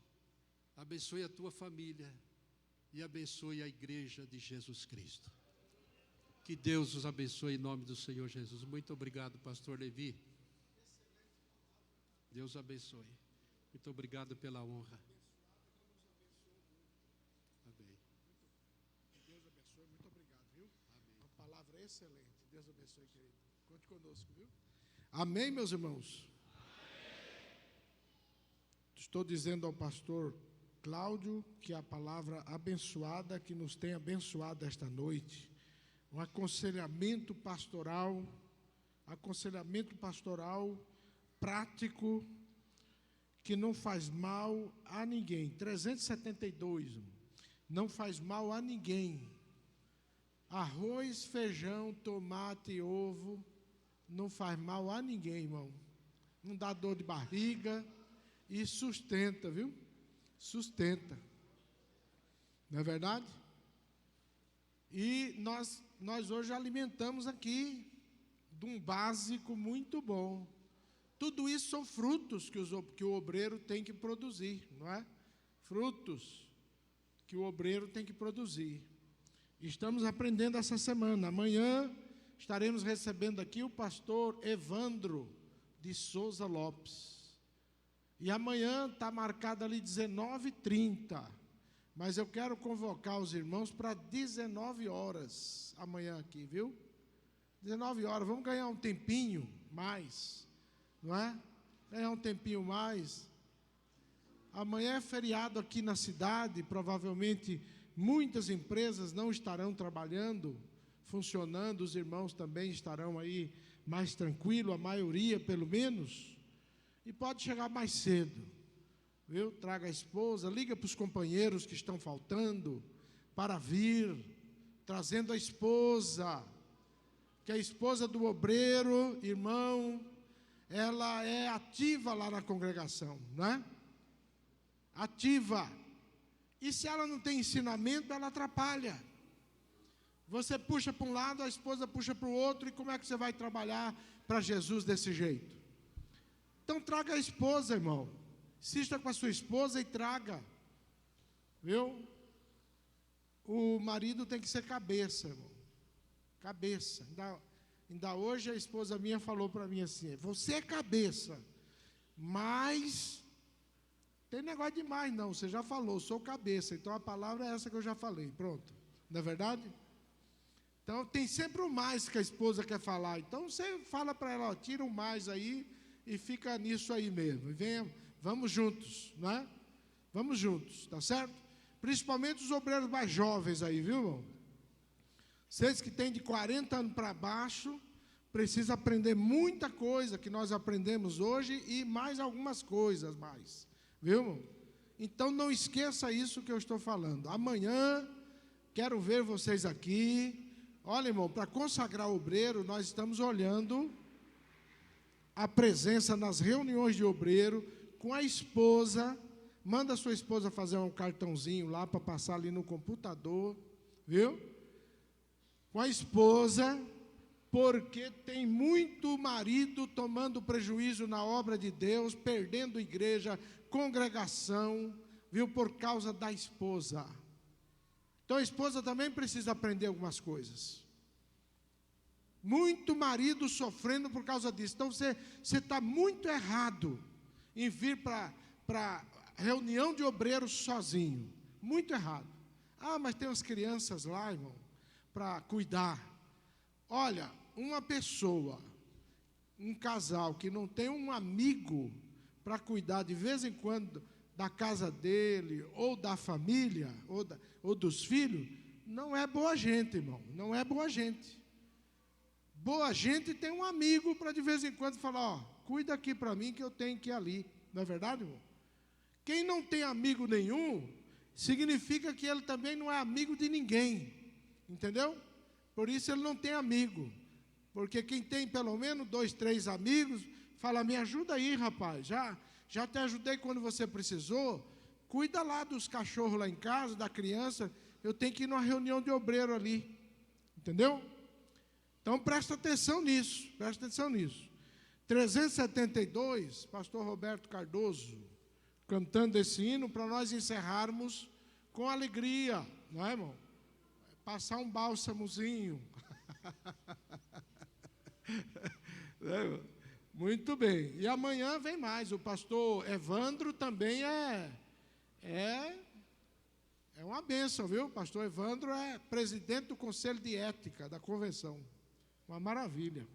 abençoe a tua família e abençoe a igreja de Jesus Cristo. Que Deus os abençoe em nome do Senhor Jesus. Muito obrigado, pastor Levi. Deus abençoe. Muito obrigado pela honra. Amém. Deus abençoe, muito obrigado, viu? Amém. Uma palavra excelente. Deus abençoe, querido. Conte conosco, viu? Amém, meus irmãos? Amém. Estou dizendo ao pastor Cláudio que a palavra abençoada que nos tem abençoado esta noite, um aconselhamento pastoral prático, que não faz mal a ninguém. 372, não faz mal a ninguém. Arroz, feijão, tomate, ovo, não faz mal a ninguém, irmão. Não dá dor de barriga e sustenta, viu? Sustenta. Não é verdade? E nós hoje alimentamos aqui de um básico muito bom. Tudo isso são frutos que o obreiro tem que produzir, não é? Frutos que o obreiro tem que produzir. Estamos aprendendo essa semana. Amanhã estaremos recebendo aqui o pastor Evandro de Souza Lopes. E amanhã está marcado ali 19h30. Mas eu quero convocar os irmãos para 19 horas amanhã aqui, viu? 19 horas, vamos ganhar um tempinho mais, não é? Ganhar um tempinho mais. Amanhã é feriado aqui na cidade, provavelmente muitas empresas não estarão trabalhando, funcionando, os irmãos também estarão aí mais tranquilo, a maioria pelo menos, e pode chegar mais cedo, viu? Traga a esposa, liga para os companheiros que estão faltando para vir, trazendo a esposa, que a esposa do obreiro, irmão, ela é ativa lá na congregação, não é? Ativa. E se ela não tem ensinamento, ela atrapalha. Você puxa para um lado, a esposa puxa para o outro, e como é que você vai trabalhar para Jesus desse jeito? Então traga a esposa, irmão. Insista com a sua esposa e traga. Viu? O marido tem que ser cabeça, irmão. Cabeça. Ainda hoje a esposa minha falou para mim assim: você é cabeça, mas tem negócio demais não, você já falou, sou cabeça, então a palavra é essa que eu já falei, pronto. Não é verdade? Então tem sempre o mais que a esposa quer falar, então você fala para ela, ó, tira o mais aí e fica nisso aí mesmo, e venha, vamos juntos, não é? Vamos juntos, tá certo? Principalmente os obreiros mais jovens aí, viu, irmão? Vocês que têm de 40 anos para baixo, precisam aprender muita coisa que nós aprendemos hoje e mais algumas coisas mais, viu, irmão? Então não esqueça isso que eu estou falando. Amanhã, quero ver vocês aqui. Olha, irmão, para consagrar o obreiro, nós estamos olhando a presença nas reuniões de obreiro com a esposa. Manda a sua esposa fazer um cartãozinho lá para passar ali no computador, viu? Com a esposa, porque tem muito marido tomando prejuízo na obra de Deus, perdendo igreja, congregação, viu, por causa da esposa. Então a esposa também precisa aprender algumas coisas. Muito marido sofrendo por causa disso. Então você está muito errado em vir para reunião de obreiros sozinho. Muito errado. Ah, mas tem umas crianças lá, irmão, para cuidar. Olha, uma pessoa, um casal que não tem um amigo para cuidar de vez em quando da casa dele, ou da família, ou dos filhos, não é boa gente, irmão. Não é boa gente. Boa gente tem um amigo para de vez em quando falar, ó, cuida aqui para mim que eu tenho que ir ali. Não é verdade, irmão? Quem não tem amigo nenhum, significa que ele também não é amigo de ninguém. Entendeu? Por isso ele não tem amigo. Porque quem tem pelo menos 2, 3 amigos, fala, me ajuda aí, rapaz. Já te ajudei quando você precisou. Cuida lá dos cachorros lá em casa, da criança. Eu tenho que ir numa reunião de obreiro ali. Entendeu? Então presta atenção nisso, 372, pastor Roberto Cardoso, cantando esse hino para nós encerrarmos com alegria, não é, irmão? Passar um bálsamozinho. Muito bem. E amanhã vem mais. O pastor Evandro também é uma bênção, viu? O pastor Evandro é presidente do Conselho de Ética da Convenção. Uma maravilha.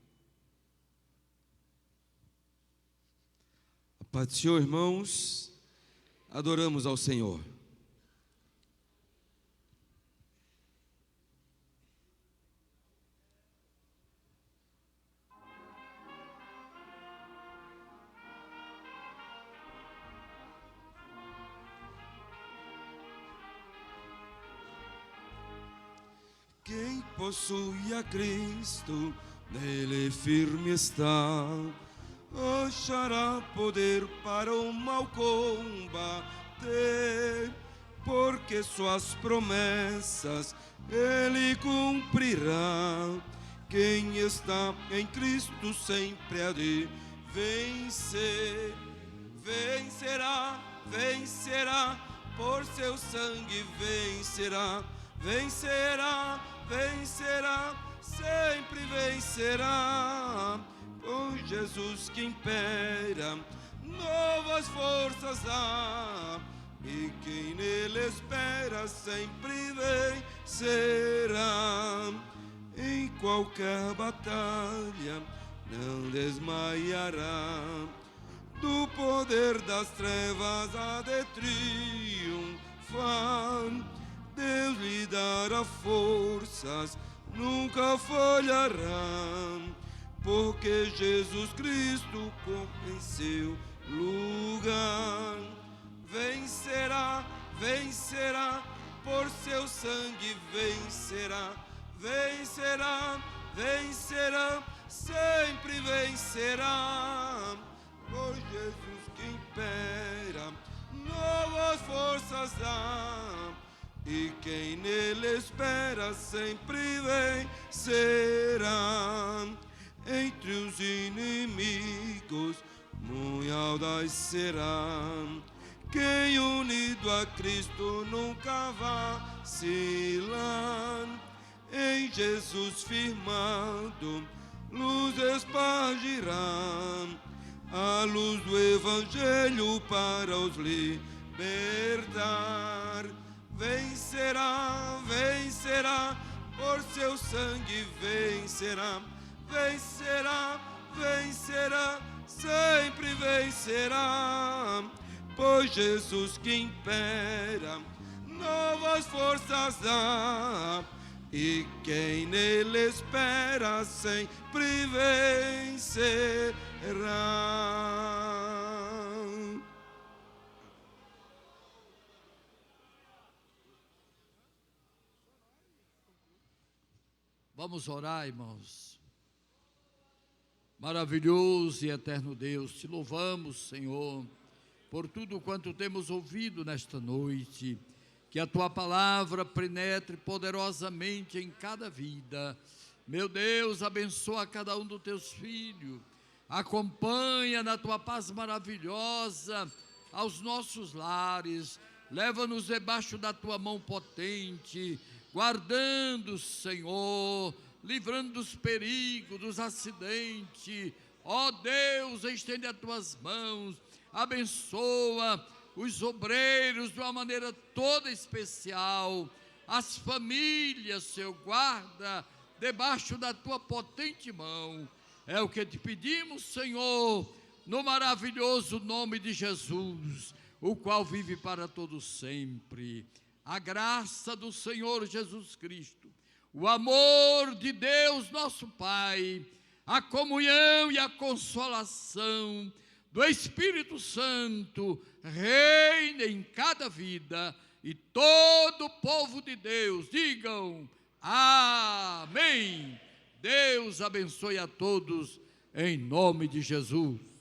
A paz do Senhor, irmãos, adoramos ao Senhor. Quem possui a Cristo, nele firme está, achará poder para o mal combater, porque suas promessas ele cumprirá. Quem está em Cristo sempre há de vencer, vencerá, vencerá, por seu sangue vencerá, vencerá, vencerá, sempre vencerá. Por Jesus que impera, novas forças há, e quem nele espera sempre vencerá. Em qualquer batalha não desmaiará, do poder das trevas há de triunfar. Deus lhe dará forças, nunca falhará, porque Jesus Cristo em seu lugar vencerá, vencerá, por seu sangue vencerá, vencerá, vencerá, sempre vencerá. Por Jesus que impera, novas forças dá, e quem nele espera sempre vencerá. Entre os inimigos muito audaz será, quem unido a Cristo nunca vacila. Em Jesus firmado, luz espargirá, a luz do Evangelho para os libertar. Vencerá, vencerá, por seu sangue vencerá, vencerá, vencerá, sempre vencerá. Pois Jesus que impera, novas forças dá, e quem nele espera sempre vencerá. Vamos orar, irmãos. Maravilhoso e eterno Deus, te louvamos, Senhor, por tudo quanto temos ouvido nesta noite. Que a tua palavra penetre poderosamente em cada vida. Meu Deus, abençoa cada um dos teus filhos. Acompanha na tua paz maravilhosa aos nossos lares. leva-nos debaixo da tua mão potente, guardando, Senhor, livrando dos perigos, dos acidentes. Ó Deus, estende as tuas mãos, abençoa os obreiros de uma maneira toda especial, as famílias, Senhor, guarda debaixo da tua potente mão. É o que te pedimos, Senhor, no maravilhoso nome de Jesus, o qual vive para todo sempre. A graça do Senhor Jesus Cristo, o amor de Deus nosso Pai, a comunhão e a consolação do Espírito Santo reine em cada vida, e todo o povo de Deus digam amém. Deus abençoe a todos em nome de Jesus.